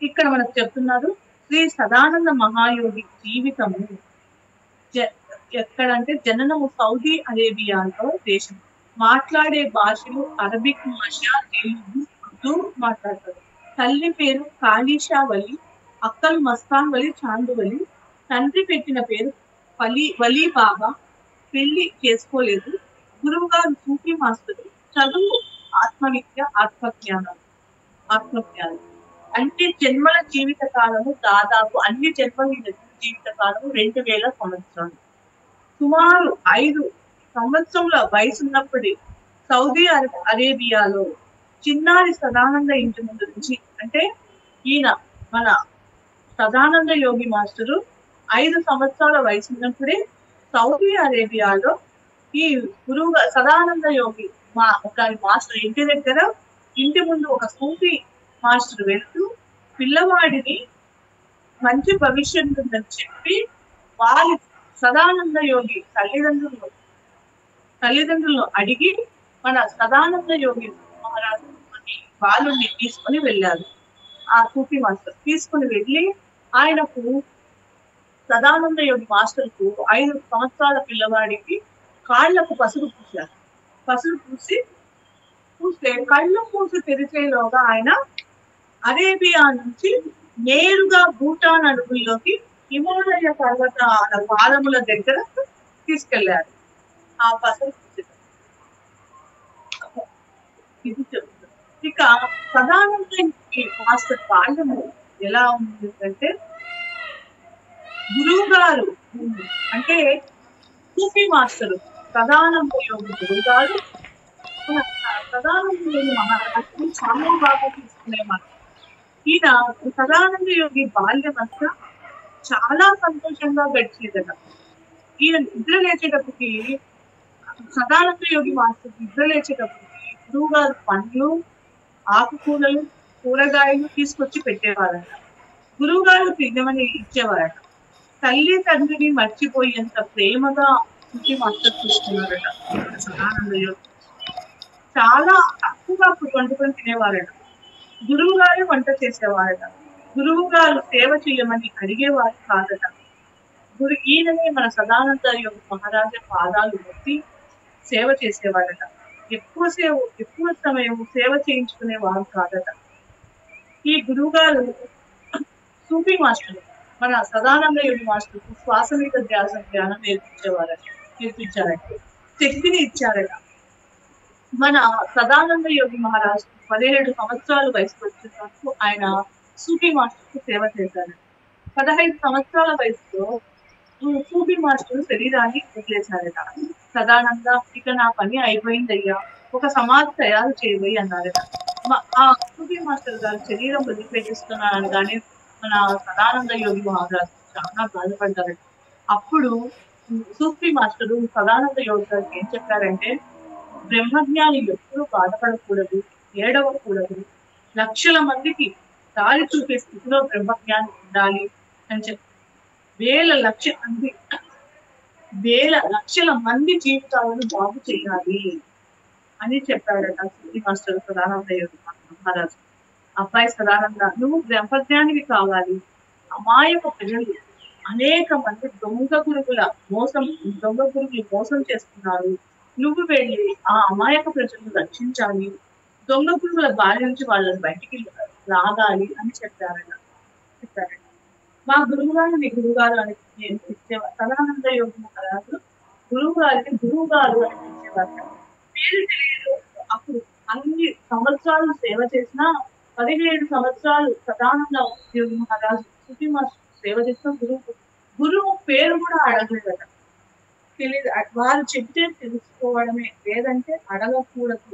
ఇక్కడ మనకు చెప్తున్నారు శ్రీ సదానంద మహాయోగి జీవితము ఎక్కడంటే జననము సౌదీ అరేబియాలో దేశం. మాట్లాడే భాషలు అరబిక్ భాష, తెలుగు, ఉర్దూ మాట్లాడతారు. తల్లి పేరు కాళీషా వలి, అక్కలు మస్తాన్ వలి, చాందువలి. తండ్రి పెట్టిన పేరు వలీ బాబా. పెళ్లి చేసుకోలేదు. గురువు గారు సూఫీ మాస్టరు. చదువు ఆత్మవిద్య, ఆత్మజ్ఞానం. అంటే జన్మల జీవిత కాలము దాదాపు అన్ని జన్మల జీవిత కాలము 2000 సంవత్సరాలు. సుమారు 5 సంవత్సరముల వయసున్నప్పటి సౌదీ అరేబియాలో చిన్నారి సదానంద ఇంటి ముందు నుంచి అంటే ఈయన మన సదానంద యోగి మాస్టరు 5 సంవత్సరాల వయసున్నప్పుడే సౌదీ అరేబియాలో ఈ గురువు సదానంద యోగి ఒక మాస్టర్ ఇంటి ముందు ఒక సూఫీ మాస్టర్ వెళ్తూ పిల్లవాడిని మంచి భవిష్యత్తు ఉందని చెప్పి వారి సదానంద యోగి తల్లిదండ్రులను అడిగి మన సదానంద యోగి మహారాజు బాలుడిని తీసుకొని వెళ్ళారు. ఆ సూఫీ మాస్టర్ తీసుకుని వెళ్ళి ఆయనకు సదానంద యోగి మాస్టర్ కు 5 సంవత్సరాల పిల్లవాడికి కాళ్లకు పసుపు పూశారు. పసుపు పూస్తే కళ్ళు మూసి తెరిచేలోగా ఆయన అరేబియా నుంచి నేరుగా భూటాన్ అడవుల్లోకి హిమాలయ పర్వతాల పాదముల దగ్గర తీసుకెళ్లారు. ఆ పసుపు పూసిన ఇది చెప్తుంది. ఇక సదానంద మాస్టర్ బాల్యము ఎలా ఉంటుందంటే, గురువు గారు అంటే సూఫీ మాస్టర్ సదానంద యోగి గురువు గారు సదానంద యోగి మహారాజుని చాలా బాగా తీసుకునేవారు. ఈయన సదానంద యోగి బాల్యం అంతా చాలా సంతోషంగా గడిచేదట. ఈయన నిద్ర లేచేటప్పటికి సదానంద యోగి మాస్టర్ నిద్ర లేచేటప్పటికి గురువు గారు పండ్లు, ఆకుకూరలు, కూరగాయలు తీసుకొచ్చి పెట్టేవారట. గురువు గారు తినమని ఇచ్చేవారట. తల్లి తండ్రిని మర్చిపోయేంత ప్రేమగా సూఫీ మాస్టర్ చూస్తున్నారట సదానంద యోగి. చాలా తక్కువగా వండుకొని తినేవారట. గురువు గారు వంట చేసేవారట. గురువు గారు సేవ చేయమని అడిగేవారు కాదట. ఈయననే మన సదానంద యోగి మహారాజా పాదాలు మొత్తి సేవ చేసేవారట. ఎక్కువ సమయం సేవ చేయించుకునేవారు కాదట. ఈ గురువు గారు సూఫీ మాస్టర్ మన సదానంద యోగి మాస్టర్ శ్వాస మీద ధ్యానం నేర్పించారట. శక్తిని ఇచ్చారట. మన సదానంద యోగి మహారాజ్ 17 సంవత్సరాల వయసు వచ్చినప్పుడు ఆయన సూఫీ మాస్టర్ కు సేవ చేశారు. 15 సంవత్సరాల వయసులో సూఫీ మాస్టర్ శరీరాన్ని వదిలేశారట. సదానంద, ఇక నా పని అయిపోయిందయ్యా, ఒక సమాధి తయారు చేయబోయి అన్నారట. ఆ సూఫీ మాస్టర్ గారు శరీరం వదిలిపెట్టిస్తున్నారని కానీ మన సదానంద యోగి మహారాజ్ చాలా బాధపడ్డారట. అప్పుడు సూఫీ మాస్టరు సదానంద యోగి గారికి ఏం చెప్పారంటే, బ్రహ్మజ్ఞాని ఎప్పుడు బాధపడకూడదు, ఏడవకూడదు, లక్షల మందికి దారి చూపే స్థితిలో బ్రహ్మజ్ఞాని ఉండాలి అని చెప్పి వేల లక్షల మంది జీవితాలను బాగు చేయాలి అని చెప్పాడట సూఫీ మాస్టర్ సదానంద యోగి మహారాజు. అబ్బాయి సదానంద, నువ్వు బ్రహ్మజ్ఞానివి కావాలి. అమాయక ప్రజలు అనేక మంది దొంగ గురువులు మోసం చేస్తున్నారు. నువ్వు వెళ్ళి ఆ అమాయక ప్రజలను రక్షించాలి, దొంగ గురువుల బారి నుంచి వాళ్ళని బయటికి లాగాలి అని చెప్పారట. మా గురువుగారు నీ గురువుగారు అని పిలిచేవారు. సదానంద యోగి మహారాజు గురువు గారిని గురువు గారు అని పిలిచేవారు. పేరు తెలియదు. అప్పుడు అన్ని సంవత్సరాలు సేవ చేసిన 17 సంవత్సరాలు సదానంద యోగి మహారాజు సూఫీ మాస్టర్ సేవ చేసిన గురువు పేరు కూడా అడగలేదట. తెలియదు. వారు చెప్తే తెలుసుకోవడమే, లేదంటే అడగకూడదు.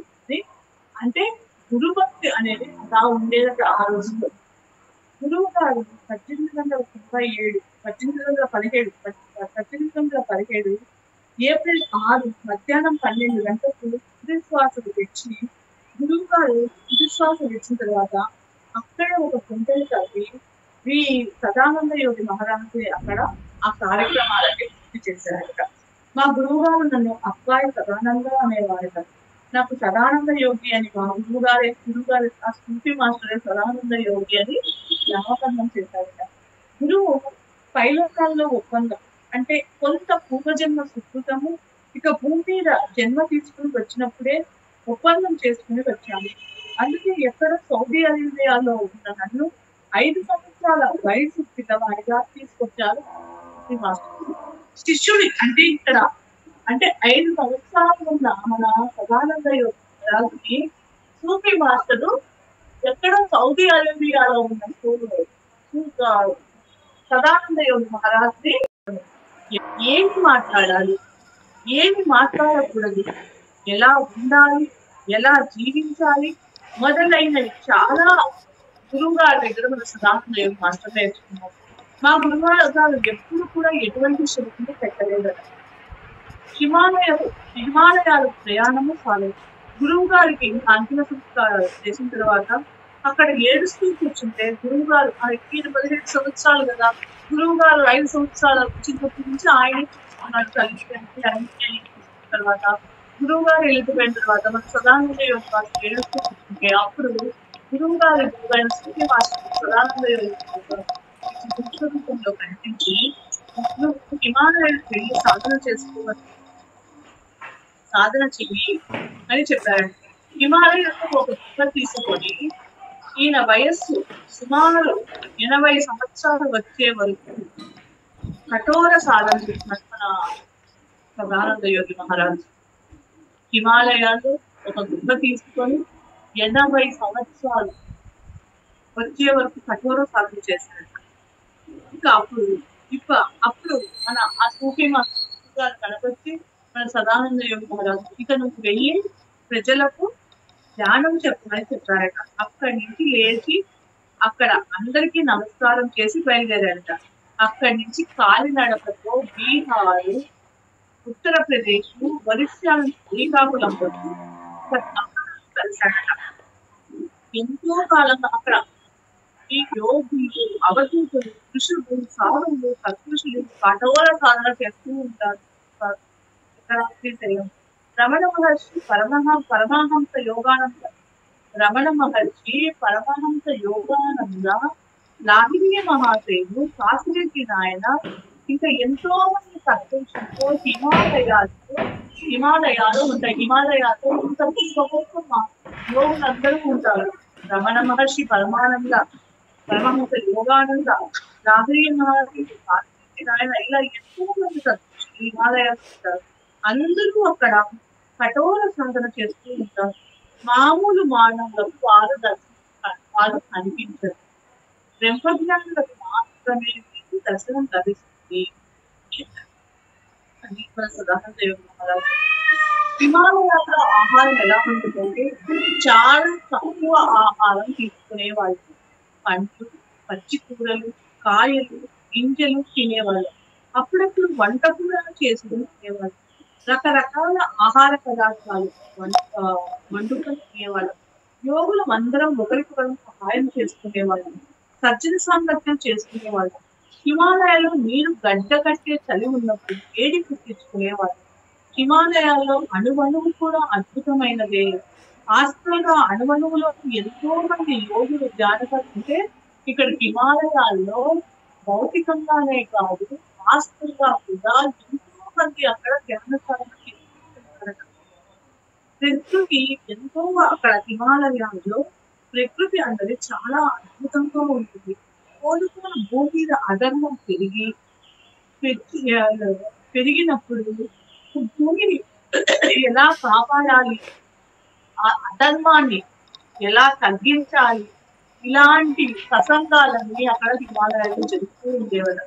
అంటే గురుభక్తి అనేది అలా ఉండేదట ఆ రోజుల్లో. గురువు గారు 1817 ఏప్రిల్ 6 మధ్యాహ్నం 12 గంటలకు తుదిశ్వాసలు తెచ్చి, గురువు గారు తుదిశ్వాస తెచ్చిన తర్వాత అక్కడే ఒక కుంటలు తవ్వి ఈ సదానంద యోగి మహారాజు అక్కడ ఆ కార్యక్రమాలకి పూర్తి చేశారట. మా గురువు గారు నన్ను అబ్బాయి సదానంద అనేవారట. నాకు సదానంద యోగి అని మా గురువు గారు ఆ సూఫీ మాస్టరే సదానంద యోగి అని నామకరణం చేశారట. గురువు పైలోకాల్లో ఒప్పందం అంటే కొంత పూర్వజన్మ సుకృతము, ఇక భూమి మీద జన్మ తీసుకుని వచ్చినప్పుడే ఒప్పందం చేసుకుని వచ్చాము. అందుకే ఎక్కడ సౌదీ అరేబియాలో ఉన్న నన్ను 5 సంవత్సరాల వయసు పిల్లవాడిగా తీసుకొచ్చారు సూఫీ మాస్టర్. శిష్యుడి అంటే ఇక్కడ అంటే 5 సంవత్సరాలు ఉన్న మన సదానంద యోగి సూఫీ మాస్టరు ఎక్కడ సౌదీ అరేబియాలో ఉన్న సదానంద యోగి మహారాజ్ని ఏమి మాట్లాడాలి, ఏమి మాట్లాడకూడదు, ఎలా ఉండాలి, ఎలా జీవించాలి మొదలైనవి చాలా గురువు గారి దగ్గర మన సదానంద యోగి మాస్టర్ నేర్చుకున్నాం. మా గురువు గారు ఎప్పుడు కూడా ఎటువంటి శక్తిని పెట్టలేదట. హిమాలయాల ప్రయాణము సాలేదు. గురువు గారికి అంతిమ సంస్కారాలు చేసిన తర్వాత అక్కడ ఏడుస్తూ కూర్చుంటే గురువు గారు 17 సంవత్సరాలు కదా, గురువు గారు 5 సంవత్సరాల చిన్నప్పటి నుంచి ఆయన చూసుకున్నాడు. తల్లి తర్వాత గురువు గారు వెళ్ళిపోయిన తర్వాత మన సదానంద యోగి మాస్టర్ ఏడుస్తూ కూర్చుంటే అప్పుడు గురువు గారి గురువైన సూర్య మాస్టర్ సదానంద యోగి రూపంలో కనిపించి నువ్వు హిమాలయానికి వెళ్ళి సాధన చెయ్యి అని చెప్పారంట. హిమాలయంలో ఒక బుక్క తీసుకొని ఈయన వయస్సు సుమారు 80 సంవత్సరాలు వచ్చే వరకు కఠోర సాధన చేసినట్టు మన సదానంద యోగి మహారాజు హిమాలయాల్లో ఒక గుడ్డ తీసుకొని 80 సంవత్సరాలు వచ్చే వరకు కఠోర సాధన చేశాడు. ఇంకా అప్పుడు మన ఆ సూఫీ గారు కనపచ్చి మన సదానంద యోగి మహారాజు ఇక నువ్వు వెళ్ళి ప్రజలకు ధ్యానం చెప్పమని చెప్పారట. అక్కడి నుంచి లేచి అక్కడ అందరికీ నమస్కారం చేసి బయలుదేరారట. అక్కడి నుంచి కాలినడకతో బీహారు, ఉత్తరప్రదేశ్, ఒరిస్సా, శ్రీకాకుళం కలిశాడట. ఎంతో కాలంగా అక్కడ ఈ యోగులు, అవధూతులు, ఋషులు, సాధువులు, సత్పురుషులు కఠోర సాధన చేస్తూ ఉంటారు. రమణ మహర్షి పరమహంస యోగానంద, లాహిరి మహాదేవుడు, కాశీరెడ్డి నాయన, ఇంకా ఎంతో మంది సత్పురుషులతో హిమాలయాలు ఉంటాయి. హిమాలయాల్లో యోగులందరూ ఉంటారు. రమణ మహర్షి పరమహంస యోగానంద, లాహిరి మహాదేవుడు, కాశీరెడ్డి నాయన, ఇలా ఎంతో మంది సత్పురుషులు హిమాలయాలు ఉంటారు. అందరూ అక్కడ కఠోర సాధన చేస్తూ ఉంటారు. మామూలు మానవులకు వారు కనిపించరు. బ్రహ్మజ్ఞానులకు మాత్రమే దర్శనం లభిస్తుంది. హిమాలయాల్లో ఆహారం ఎలా ఉంటుందంటే చాలా తక్కువ ఆహారం తీసుకునేవాళ్ళు. పండ్లు, పచ్చి కూరలు, కాయలు, గింజలు తినేవాళ్ళు. అప్పుడప్పుడు వంట కూడా చేసుకుని తినేవాళ్ళు. రకరకాల ఆహార పదార్థాలు వండుకొని తినేవాళ్ళం. యోగులు అందరం ఒకరికొకరు సహాయం చేసుకునేవాళ్ళం. సజ్జన సాంగత్యం చేసుకునేవాళ్ళం. హిమాలయాల్లో నీరు గడ్డ కట్టే చలి ఉన్నప్పుడు వేడి పుట్టించుకునేవాళ్ళం. హిమాలయాల్లో అణువణువు కూడా అద్భుతమైనదే. ఆస్తిగా అణువణువులో ఎంతో మంది యోగులు ధ్యానపడుతుంటే ఇక్కడ హిమాలయాల్లో భౌతికంగానే కాదు ఆస్తిగా కూడా ఎంతో మంది అక్కడ ధ్యాన సాధన చేసుకుంటున్నారట. ప్రకృతి ఎంతో అక్కడ హిమాలయాల్లో ప్రకృతి అనేది చాలా అద్భుతంగా ఉంటుంది. కోలుకున్న భూమి మీద అధర్మం పెరిగినప్పుడు భూమిని ఎలా కాపాడాలి, ఆ అధర్మాన్ని ఎలా తగ్గించాలి, ఇలాంటి ప్రసంగాలన్నీ అక్కడ హిమాలయాల్లో జరుగుతూ ఉండేవారు.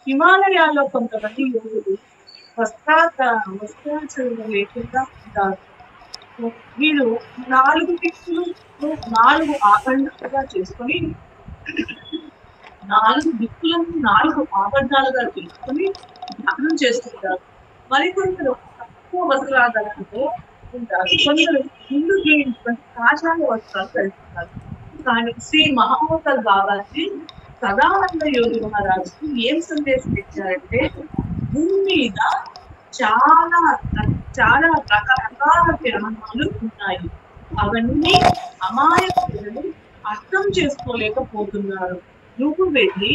హిమాలయాల్లో కొంతమంది యోగులు వస్త్రాచరణ లేకుండా ఉంటారు. వీరు 4 దిక్కులు 4 ఆభరణాలుగా చేసుకొని 4 దిక్కులను 4 ఆభరణాలుగా చేసుకొని ధ్యానం చేస్తుంటారు. మరికొందరు తక్కువ వస్త్రాధారణతో ఉంటారు. కొందరు ముందు గీయించుకొని కాషాయ వస్త్రాలు ధరిస్తారు. కానీ శ్రీ మహావతల్ బాబాజీ సదానంద యోగి మహారాజుకి ఏం సందేశం ఇచ్చారంటే భూమి మీద చాలా చాలా రకరకాల గ్రహణాలు ఉన్నాయి. అవన్నీ అమాయకులు అర్థం చేసుకోలేకపోతున్నారు. నువ్వు వెళ్ళి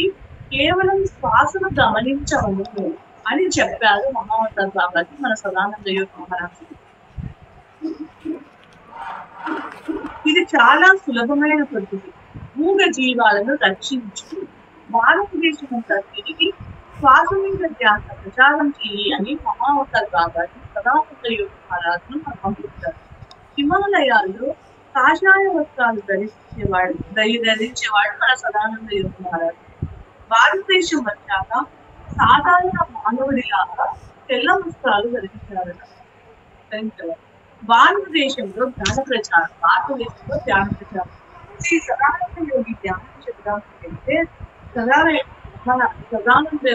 కేవలం శ్వాసను గమనించవను అని చెప్పారు మహావతల్ బాబాజీ మన సదానంద యోగి మహారాజు. ఇది చాలా సులభమైన పద్ధతి. మూగ జీవాలను రక్షించు, భారతదేశం అంతా తిరిగి శ్వాస మీద ధ్యాస ప్రచారం చేయి అని మహావతల్ బాబాజీ సదానంద యోగి మహారాజును పంపిస్తారు. హిమాలయాల్లో కాషాయ వస్త్రాలు ధరించేవాడు మన సదానంద యోగి మహారాజు. భారతదేశం వచ్చాక సాధారణ మానవుడిలాగా తెల్ల వస్త్రాలు ధరించారట. భారతదేశంలో ధ్యాన ప్రచారం శ్రీ సదానంద యోగి ధ్యానం చెప్పడానికి మన సదానంద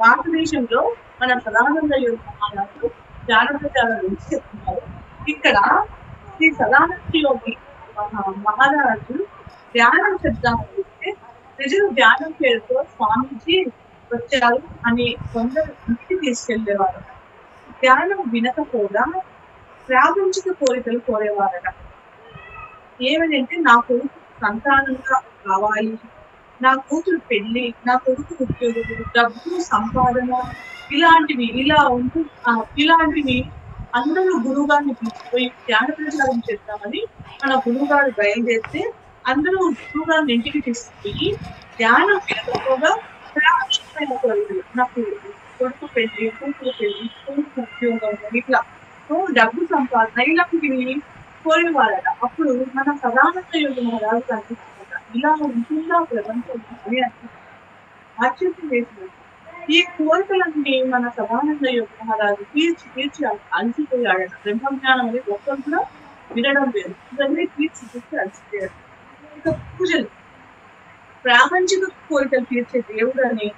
భారతదేశంలో మన సదానంద యోగి మహారాజు ధ్యాన ప్రచారం గురించి చెప్తున్నారు. ఇక్కడ శ్రీ సదానంద యోగి మహారాజు ధ్యానం చెప్తామంటే ప్రజలు ధ్యానం పేరుతో స్వామీజీ వచ్చారు అని కొందరు ఇంటికి తీసుకెళ్లేవారు. ధ్యానం వినకపోగా ప్రాపంచిక కోరికలు కోరేవారట. ఏమనంటే నా కొడుకు సంతానంగా కావాలి, నా కూతురు పెళ్లి, నా కొడుకు ఉద్యోగులు, డబ్బు సంపాదన, ఇలాంటివి ఇలాంటివి అందరూ గురువుగారిని తీసుకుపోయి ధ్యాన ప్రచారం చేద్దామని మన గురువుగారు బయలుదేరితే అందరూ గురువుగారిని ఇంటికి తీసుకుపోయి ధ్యానం వినకపోగా ప్రాపంచికమైన కోరికలు, నాకు కొడుకు పెళ్లి, కూతురు పెళ్లి, కొడుకు ఉద్యోగం, ఇట్లా డబ్బు సంపాదన ఇలాంటివి కోరేవారట. అప్పుడు మన సదానంద యోగ మహారాజు కనిపిస్తుందట, ఇలా ఉంటుందా ప్రపంచం అని ఆశ్చర్యం వేసింది. ఈ కోరికలన్నీ మన సదానంద యోగ మహారాజు తీర్చి అలసిపోయాడట. బ్రహ్మజ్ఞానం అనేది ఒక్కరు కూడా వినడం లేదు, ఇవన్నీ తీర్చి అలసిపోయాడు. ఇక పూజలు, ప్రాపంచిక కోరికలు తీర్చే దేవుడు అని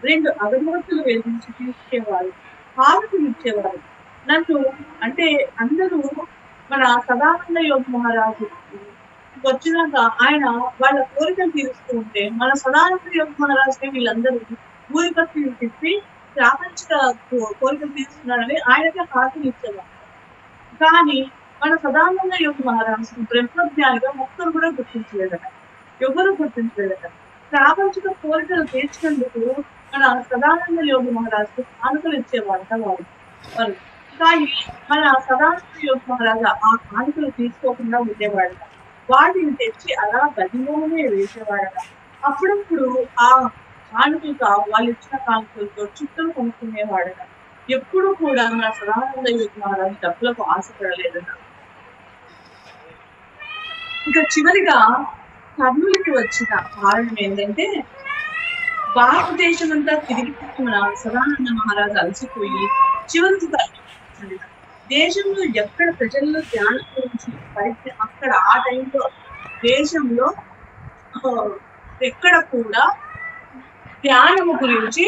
2 అగరబత్తులు వెలిగించి తీర్చేవారు, హారతులు ఇచ్చేవారు. నన్ను అంటే అందరూ మన సదానంద యోగ మహారాజు వచ్చినాక ఆయన వాళ్ళ కోరికలు తీరుస్తూ ఉంటే మన సదానంద యోగ మహారాజుని వీళ్ళందరూ ఊరి పత్రికలు తిప్పి ప్రాపంచిక కోరికలు తీరుస్తున్నారని ఆయనకే హారతులు ఇచ్చేవారు. కానీ మన సదానంద యోగ మహారాజు బ్రహ్మజ్ఞానిగా ఒక్కరు కూడా గుర్తించలేదట, ఎవరు గుర్తించలేదట. ప్రాపంచిక కోరికలు తీర్చినందుకు మన సదానంద యోగ మహారాజు కానుకలు ఇచ్చేవారట వారు. కానీ మన సదానంద యోగ మహారాజు ఆ కానుకలు తీసుకోకుండా ఉండేవాడట, వాటిని తెచ్చి అలా గదిలోనే వేసేవాడట. అప్పుడప్పుడు ఆ కానుకలతో వాళ్ళు ఇచ్చిన కానుకలతో చుట్టూ కొనుక్కునేవాడట. ఎప్పుడు కూడా మన సదానంద యోగ మహారాజు డబ్బులకు ఆశపడలేదట. ఇక చివరిగా కర్నూలుకి వచ్చిన కారణం ఏంటంటే భారతదేశం అంతా తిరిగి మన సదానంద మహారాజు అలసిపోయి చివరికి దేశంలో ఎక్కడ ప్రజల్లో ధ్యానం గురించి అక్కడ ఆ టైంలో దేశంలో ఎక్కడ కూడా ధ్యానము గురించి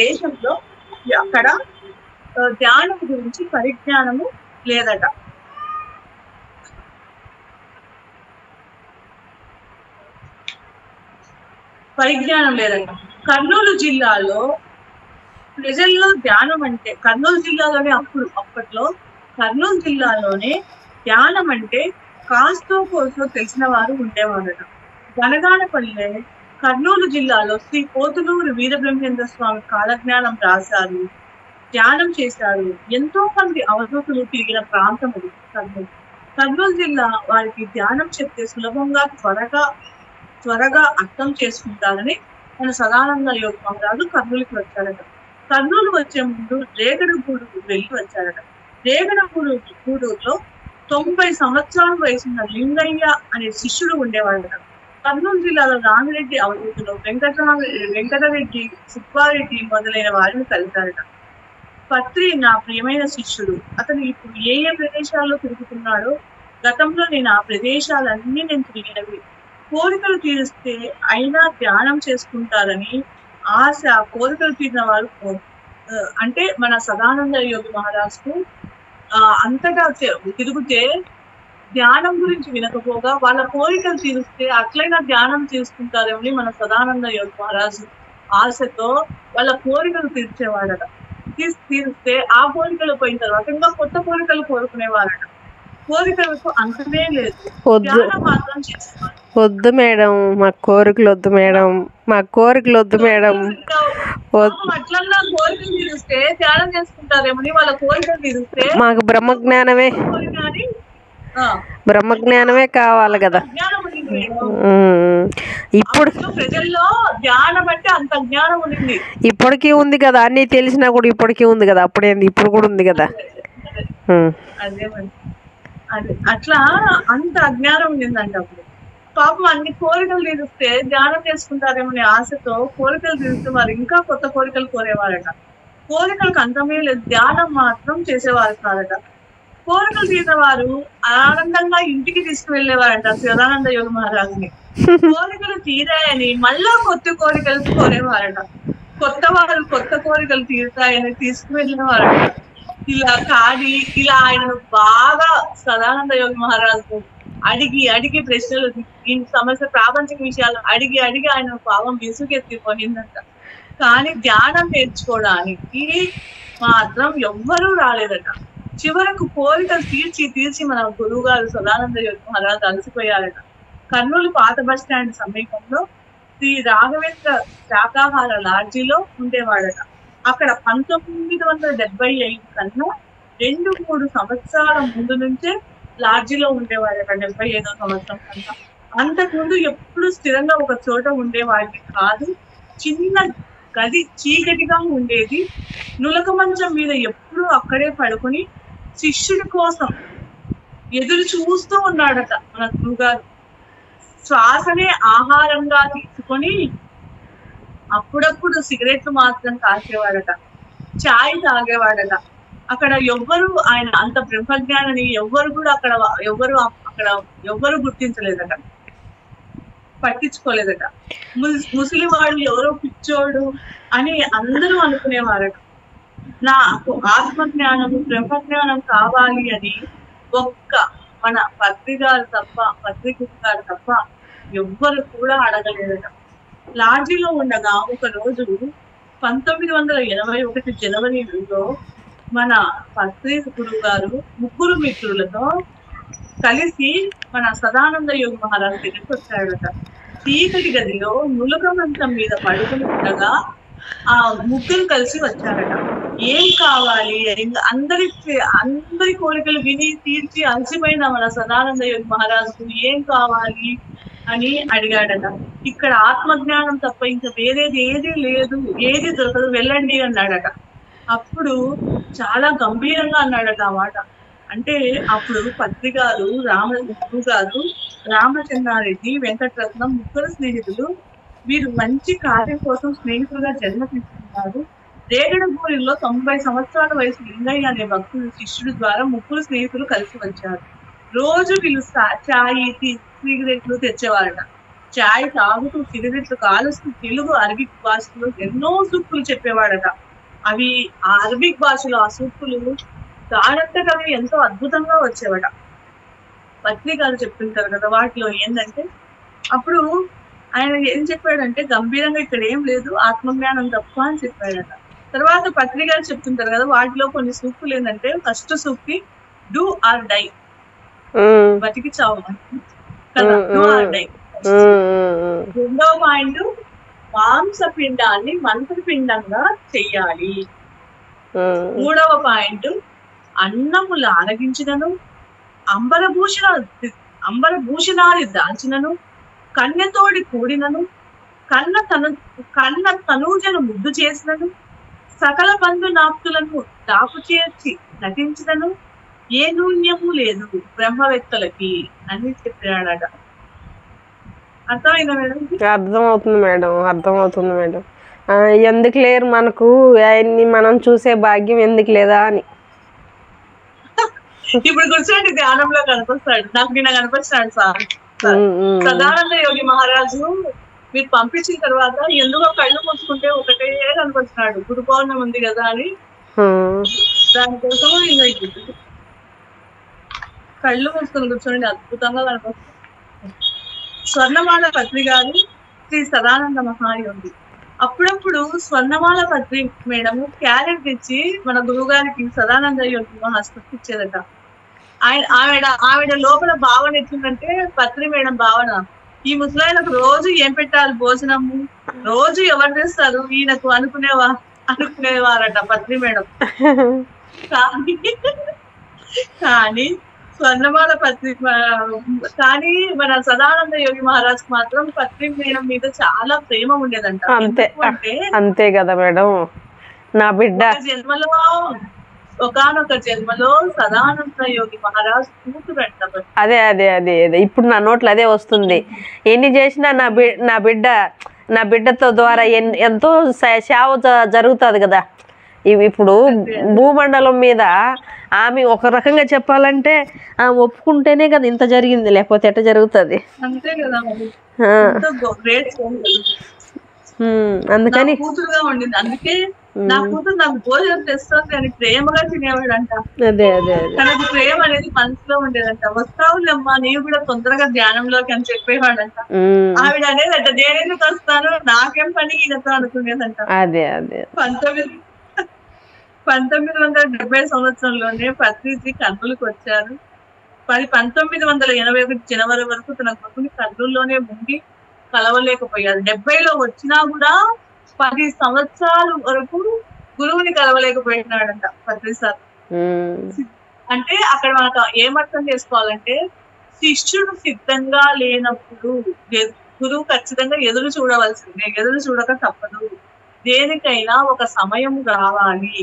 దేశంలో అక్కడ ధ్యానము గురించి పరిజ్ఞానము లేదట. కర్నూలు జిల్లాలో ప్రజల్లో ధ్యానం అంటే అప్పట్లో కర్నూలు జిల్లాలోనే ధ్యానం అంటే కాస్తో కోస్తో తెలిసిన వారు ఉండేవారట. గనగానపల్లె కర్నూలు జిల్లాలో శ్రీ పోతులూరు వీరబ్రహ్మేంద్ర స్వామి కాలజ్ఞానం రాశారు, ధ్యానం చేశారు. ఎంతో మంది అవధూతులు తిరిగిన ప్రాంతం అది కర్నూలు. కర్నూలు జిల్లా వారికి ధ్యానం చెప్తే సులభంగా త్వరగా అర్థం చేసుకుంటారని మన సదానంద యోగ మహారాజు కర్నూలుకి వచ్చారట. కర్నూలు వచ్చే ముందు రేగడగూడు వెళ్ళి వచ్చారట. రేగడగూడూరులో 90 సంవత్సరాల వయసున్న లింగయ్య అనే శిష్యుడు ఉండేవాడట. కర్నూలు జిల్లాలో రామిరెడ్డి అవధూతులు వెంకటరెడ్డి, సుబ్బారెడ్డి మొదలైన వారిని కలిశారట. పత్రి నా ప్రియమైన శిష్యుడు, అతను ఇప్పుడు ఏ ప్రదేశాల్లో తిరుగుతున్నాడో గతంలో నేను ఆ ప్రదేశాలన్నీ నేను తిరిగినవి. కోరికలు తీరిస్తే అయినా ధ్యానం చేసుకుంటారని ఆశ. కోరికలు తీరిన వారు అంటే మన సదానంద యోగి మహారాజుకు అంతటా తిరుగుతే ధ్యానం గురించి వినకపోగా వాళ్ళ కోరికలు తీరిస్తే అట్లయినా ధ్యానం చేసుకుంటారేమని మన సదానంద యోగి మహారాజు ఆశతో వాళ్ళ కోరికలు తీర్చేవాడట. తీరిస్తే ఆ కోరికలు పోయిన తర్వాత ఇంకా కొత్త కోరికలు కోరుకునేవారట. కోరికలకు అంతమే లేదు, ధ్యానం మాత్రం చేసేవారు. వద్దు మేడం, మాకు కోరికలు వద్దు మేడం, మాకు కోరికలు వద్దు మేడం. అట్లన్నా కోరికలు తీరిస్తే ధ్యానం చేసుకుంటారేమని వాళ్ళ కోరికలు తీరిస్తే మాకు బ్రహ్మజ్ఞానమే కావాలి కదా. ఇప్పుడు ప్రజల్లో జ్ఞానం అంటే అంత జ్ఞానం ఉంది, ఇప్పటికీ ఉంది కదా, అన్ని తెలిసినా కూడా ఇప్పటికీ ఉంది కదా. అప్పుడేంది, ఇప్పుడు కూడా ఉంది కదా. అదే అట్లా అంత అజ్ఞానం ఉండిందంట. అప్పుడు పాపం అన్ని కోరికలు తీరిస్తే ధ్యానం చేసుకుంటారేమనే ఆశతో కోరికలు తీరిస్తే వారు ఇంకా కొత్త కోరికలు కోరేవారట. కోరికలకు అంతమే లేదు, ధ్యానం మాత్రం చేసేవారు కాదట. కోరికలు తీరిన వారు ఆనందంగా ఇంటికి తీసుకువెళ్లేవారట సదానంద యోగ మహారాజుని. కోరికలు తీరాయని మళ్ళా కొత్త కోరికలు కోరేవారట. కొత్త కోరికలు తీరుతాయని తీసుకువెళ్ళేవారట. ఇలా ఆయనను బాగా సదానంద యోగ మహారాజు అడిగి అడిగి ప్రశ్నలు ఈ సమస్య ప్రాపంచిక విషయాలు అడిగి అడిగి ఆయన పాపం విసుగెత్తిపోయిందంట. కానీ ధ్యానం నేర్చుకోవడానికి మాత్రం ఎవ్వరూ రాలేదట. చివరకు కోరికలు తీర్చి తీర్చి మన గురువు గారు సదానంద యోగి మహారాజు అలసిపోయారట. కర్నూలు పాత బస్ స్టాండ్ సమీపంలో శ్రీ రాఘవేంద్ర శాకాహార లాడ్జీలో ఉండేవాడట. అక్కడ 1975 కన్నా 2-3 సంవత్సరాల ముందు నుంచే లాడ్జీలో ఉండేవాడట. 75వ సంవత్సరం కన్నా అంతకుముందు ఎప్పుడు స్థిరంగా ఒక చోట ఉండేవాడికి కాదు. చిన్న గది చీకటిగా ఉండేది. నులక మంచం మీద ఎప్పుడు అక్కడే పడుకొని శిష్యుడి కోసం ఎదురు చూస్తూ ఉన్నాడట మన గురుగారు. శ్వాసనే ఆహారంగా తీసుకొని అప్పుడప్పుడు సిగరెట్లు మాత్రం కాసేవాడట, చాయ్ తాగేవాడట. అక్కడ ఎవ్వరు ఆయన అంత బ్రహ్మజ్ఞానని ఎవ్వరు కూడా ఎవ్వరు గుర్తించలేదట, పట్టించుకోలేదట. ముసలి వాళ్ళు ఎవరో పిచ్చోడు అని అందరూ అనుకునేవారట. నాకు ఆత్మజ్ఞానము బ్రహ్మజ్ఞానం కావాలి అని ఒక్క మన పత్రి గారు తప్ప ఎవ్వరు కూడా అడగలేదట. లాడ్జీలో ఉండగా ఒక రోజు 1981 జనవరిలో మన పత్రి గురువు గారు 3 మిత్రులతో కలిసి మన సదానంద యోగి మహారాజు దగ్గరికి వచ్చాడట. చీకటి గదిలో నులక మంచం మీద పడుకుని ఉండగా ఆ 3 కలిసి వచ్చారట. ఏం కావాలి, అందరి కోరికలు విని తీర్చి అలసిపోయిన మన సదానంద యోగి మహారాజుకు ఏం కావాలి అని అడిగాడట. ఇక్కడ ఆత్మజ్ఞానం తప్ప ఇంకా వేరేది ఏది లేదు, ఏది దొరకదు, వెళ్ళండి అన్నాడట. అప్పుడు చాలా గంభీరంగా అన్నాడట ఆ మాట. అంటే అప్పుడు పత్రి గారు, గురువు గారు, రామచంద్రారెడ్డి, వెంకటరత్నం 3 స్నేహితులు, వీరు మంచి కార్యం కోసం స్నేహితులుగా జన్మ తీసుకున్నారు. రేగడగూరిలో 90 సంవత్సరాల వయసు లింగయ్య అనే భక్తుడు శిష్యుడి ద్వారా 3 స్నేహితులు కలిసి వచ్చారు. రోజు వీళ్ళు చాయ్, సిగరెట్లు తెచ్చేవారట. చాయ్ తాగుతూ సిగరెట్లు కాలుస్తూ తెలుగు అరబిక్ భాషలో ఎన్నో సూక్తులు చెప్పేవాడట. అవి ఆ అరబిక్ భాషలో ఆ సూక్తులు దానంతటవి ఎంతో అద్భుతంగా వచ్చేవాడ. పత్రికలు చెప్తుంటారు కదా, వాటిలో ఏంటంటే అప్పుడు ఆయన ఏం చెప్పాడంటే గంభీరంగా ఇక్కడ ఏం లేదు, ఆత్మజ్ఞానం తప్ప అని చెప్పాడట. తర్వాత పత్రికలు చెప్తుంటారు కదా, వాటిలో కొన్ని సూక్తులు ఏంటంటే first Sukti do or die, బతికి చావు కదా, డూ ఆర్ డై. రెండవ పాయింట్ మాంసపిండాన్ని మంత్రపిండంగా చెయ్యాలి. మూడవ పాయింట్ అన్నములు ఆరగించినను అంబరభూషణాలు దాల్చినను కన్యతోడి కూడినను కన్న తనూజను ముద్దు చేసినను సకల బంధు నాప్తులను దాపు చేర్చి నటించినను ఏ నూన్యము లేదు బ్రహ్మవేత్తలకి అని చెప్పాడట. అర్థమైందా మేడం? అర్థమవుతుంది మేడం. ఎందుకు లేరు మనకు ఆయన్ని మనం చూసే భాగ్యం ఎందుకు లేదా అని. ఇప్పుడు కూర్చోండి, ధ్యానంలో కనిపిస్తాడు, నాకు నిన్న కనిపిస్తాడు సార్. సదానంద యోగి మహారాజు మీరు పంపించిన తర్వాత ఎందుకో కళ్ళు మూసుకుంటే ఒకటే కనిపిస్తున్నాడు. గురు పౌర్ణమి ఉంది కదా అని, దానికోసం ఇంకా కళ్ళు మూసుకొని కూర్చోండి, అద్భుతంగా కనిపిస్తుంది. స్వర్ణమాల పత్రి గారు శ్రీ సదానంద మహాయోగి. అప్పుడప్పుడు స్వర్ణమాల పత్రి మేడం క్యారెట్ ఇచ్చి మన గురువు గారికి సదానంద యోగి మహాస్పతి ఇచ్చేదట. ఆవిడ లోపల భావన ఎట్లుందంటే, పత్రి మేడం భావన, ఈ ముసలాయనకు రోజు ఏం పెట్టాలి భోజనము, రోజు ఎవరు చేస్తారు ఈయనకు అనుకునేవారట పత్రి మేడం. కానీ స్వర్ణమాల పత్రి కానీ మన సదానంద యోగి మహారాజ్ మాత్రం పత్రి మేడం మీద చాలా ప్రేమ ఉండేదంట. అంతే కదా మేడం, నా బిడ్డ జన్మలో ఒకనొక జన్మలో సదానంద యోగి మహారాజ్ కూతురంట. అదే అదే అదే అదే ఇప్పుడు నా నోట్లో అదే వస్తుంది. ఎన్ని చేసినా నా బిడ్డతో ద్వారా ఎంతో సేవ జరుగుతుంది కదా. ఇవి ఇప్పుడు భూమండలం మీద ఆమె ఒక రకంగా చెప్పాలంటే ఒప్పుకుంటేనే కదా ఇంత జరిగింది, లేకపోతే ఎట్ట జరుగుతుంది? అంతే కదా. అందుకని కూతురుగా ఉండింది. అందుకే నా కూతురు నాకు భోజనం తెస్తుంది అని ప్రేమగా తినేవాడంట. అదే అదే అదే తనకు ప్రేమ అనేది మనసులో ఉండేదంట. వస్తావులేమ్మా నీవు కూడా తొందరగా ధ్యానంలోకి అని చెప్పేవాడంట. ఆవిడ అనేదంట నేనెందుకు వస్తాను, నాకేం పని ఈయనతో అనుకునేదంట. అదే అదే 1970 సంవత్సరంలోనే పత్రిజీ కర్నూలుకు వచ్చారు. 1981 జనవరి వరకు తన కొడుకుని కర్నూలులోనే ఉండి కలవలేకపోయారు. 70లో వచ్చినా కూడా 10 సంవత్సరాల వరకు గురువుని కలవలేకపోయినాడంట పత్రిసార్. అంటే అక్కడ మనకు ఏమర్థం చేసుకోవాలంటే, శిష్యుడు సిద్ధంగా లేనప్పుడు గురువు ఖచ్చితంగా ఎదురు చూడవలసిందే, ఎదురు చూడక తప్పదు. దేనికైనా ఒక సమయం రావాలి.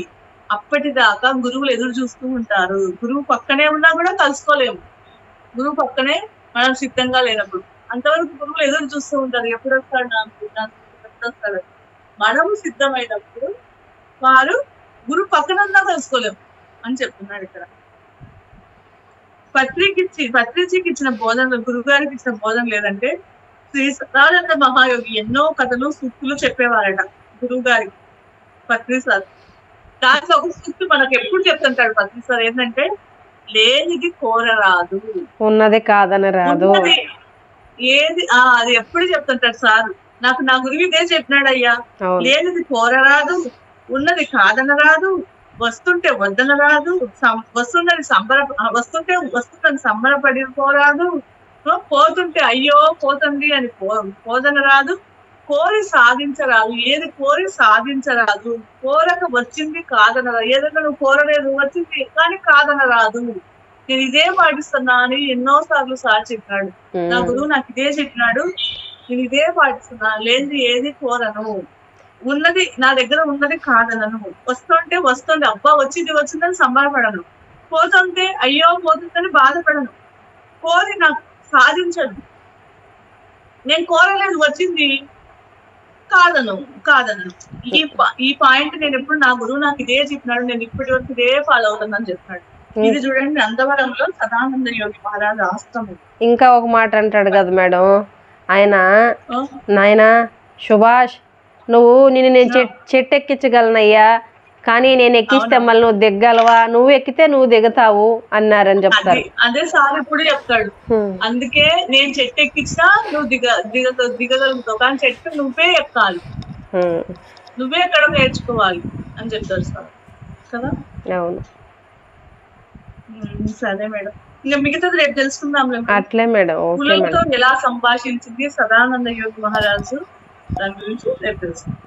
అప్పటిదాకా గురువులు ఎదురు చూస్తూ ఉంటారు. గురువు పక్కనే ఉన్నా కూడా కలుసుకోలేము. గురువు పక్కనే మనం సిద్ధంగా లేనప్పుడు అంతవరకు గురువులు ఎదురు చూస్తూ ఉంటారు. ఎప్పుడు వస్తాడు ఎప్పుడు వస్తాడు. మనము సిద్ధమైనప్పుడు వారు గురువు పక్కనన్నా కలుసుకోలేము అని చెప్తున్నాడు ఇక్కడ. పత్రిజీకి ఇచ్చిన బోధన, గురువు గారికి ఇచ్చిన బోధన లేదంటే, శ్రీ సదానంద మహాయోగి ఎన్నో కథలు సూక్తులు చెప్పేవారట గురువు గారికి పత్రిసార్. దాంట్లో ఒక సూక్తి మనకు ఎప్పుడు చెప్తుంటాడు పత్రిసార్, ఏంటంటే లేనిది కోరరాదు, ఉన్నది కాదనరాదు. ఏది అది ఎప్పుడు చెప్తుంటాడు సార్. నాకు నా గురువు ఇదే చెప్పినాడు అయ్యా. లేనిది కోరరాదు, ఉన్నది కాదనరాదు, వస్తుంటే వద్దనరాదు, వస్తుందని సంబరపడిపోరాదు, పోతుంటే అయ్యో పోతుంది అని పోదనరాదు, కోరి సాధించరాదు. ఏది కోరి సాధించరాదు, కోరక వచ్చింది కాదనరాదు. ఏదైనా నువ్వు కోరలేదు వచ్చింది కానీ కాదనరాదు. నేను ఇదే పాటిస్తున్నా అని ఎన్నోసార్లు సార్ చెప్పినాడు. నా గురువు నాకు ఇదే చెప్పినాడు, నేను ఇదే పాటిస్తున్నా. లేనిది ఏది కోరను, ఉన్నది నా దగ్గర ఉన్నది కాదనను. వస్తుంటే వస్తుంది, అబ్బా వచ్చిందని సంబరపడను. పోతుంటే అయ్యో పోతుందని బాధపడను. కోరి నాకు సాధించదు. నేను కోరలేదు వచ్చింది కాదను. ఈ పాయింట్ నేను ఎప్పుడు నా గురువు నాకు ఇదే చెప్పినాడు, నేను ఇప్పటి వరకు ఇదే ఫాలో అవుతుందని చెప్పినాడు. ఇది చూడండి నందవరంలో సదానంద యోగి మహారాజ్ ఆశ్రమం. ఇంకా ఒక మాట అంటాడు కదా మేడం ఆయన, నాయన సుభాష్ నేను చెట్టు ఎక్కించగలనయ్యా, కానీ నేను ఎక్కిస్తే మళ్ళీ నువ్వు దిగ్గలవా, నువ్వు ఎక్కితే నువ్వు దిగుతావు అన్నారని చెప్తారు. అదే సార్ ఇప్పుడు చెప్తాడు. అందుకే నేను చెట్టు ఎక్కించినా నువ్వు దిగగలుగుతావు, కానీ చెట్టు నువ్వే ఎక్కాలి, నువ్వే ఎక్కడ నేర్చుకోవాలి అని చెప్తారు సార్ కదా. అవును సరే మేడం, ఇంకా మిగతాది రేపు తెలుసుకుందాం. అట్లే మేడం. కులంతో ఎలా సంభాషించింది సదానంద యోగి మహారాజు, దాని గురించి రేపు తెలుసుకుందాం.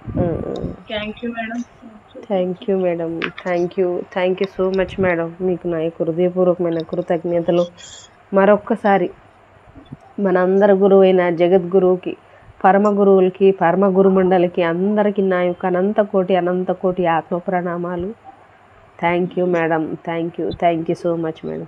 Thank you madam. Thank you so much madam. మీకు నా హృదయపూర్వకమైన కృతజ్ఞతలు. మరొక్కసారి మనందరి గురువైన జగద్గురువుకి, పరమ గురువులకి, పరమ గురుమండలికి అందరికీ నా యొక్క అనంత కోటి ఆత్మ ప్రణామాలు. Thank you madam. Thank you so much madam.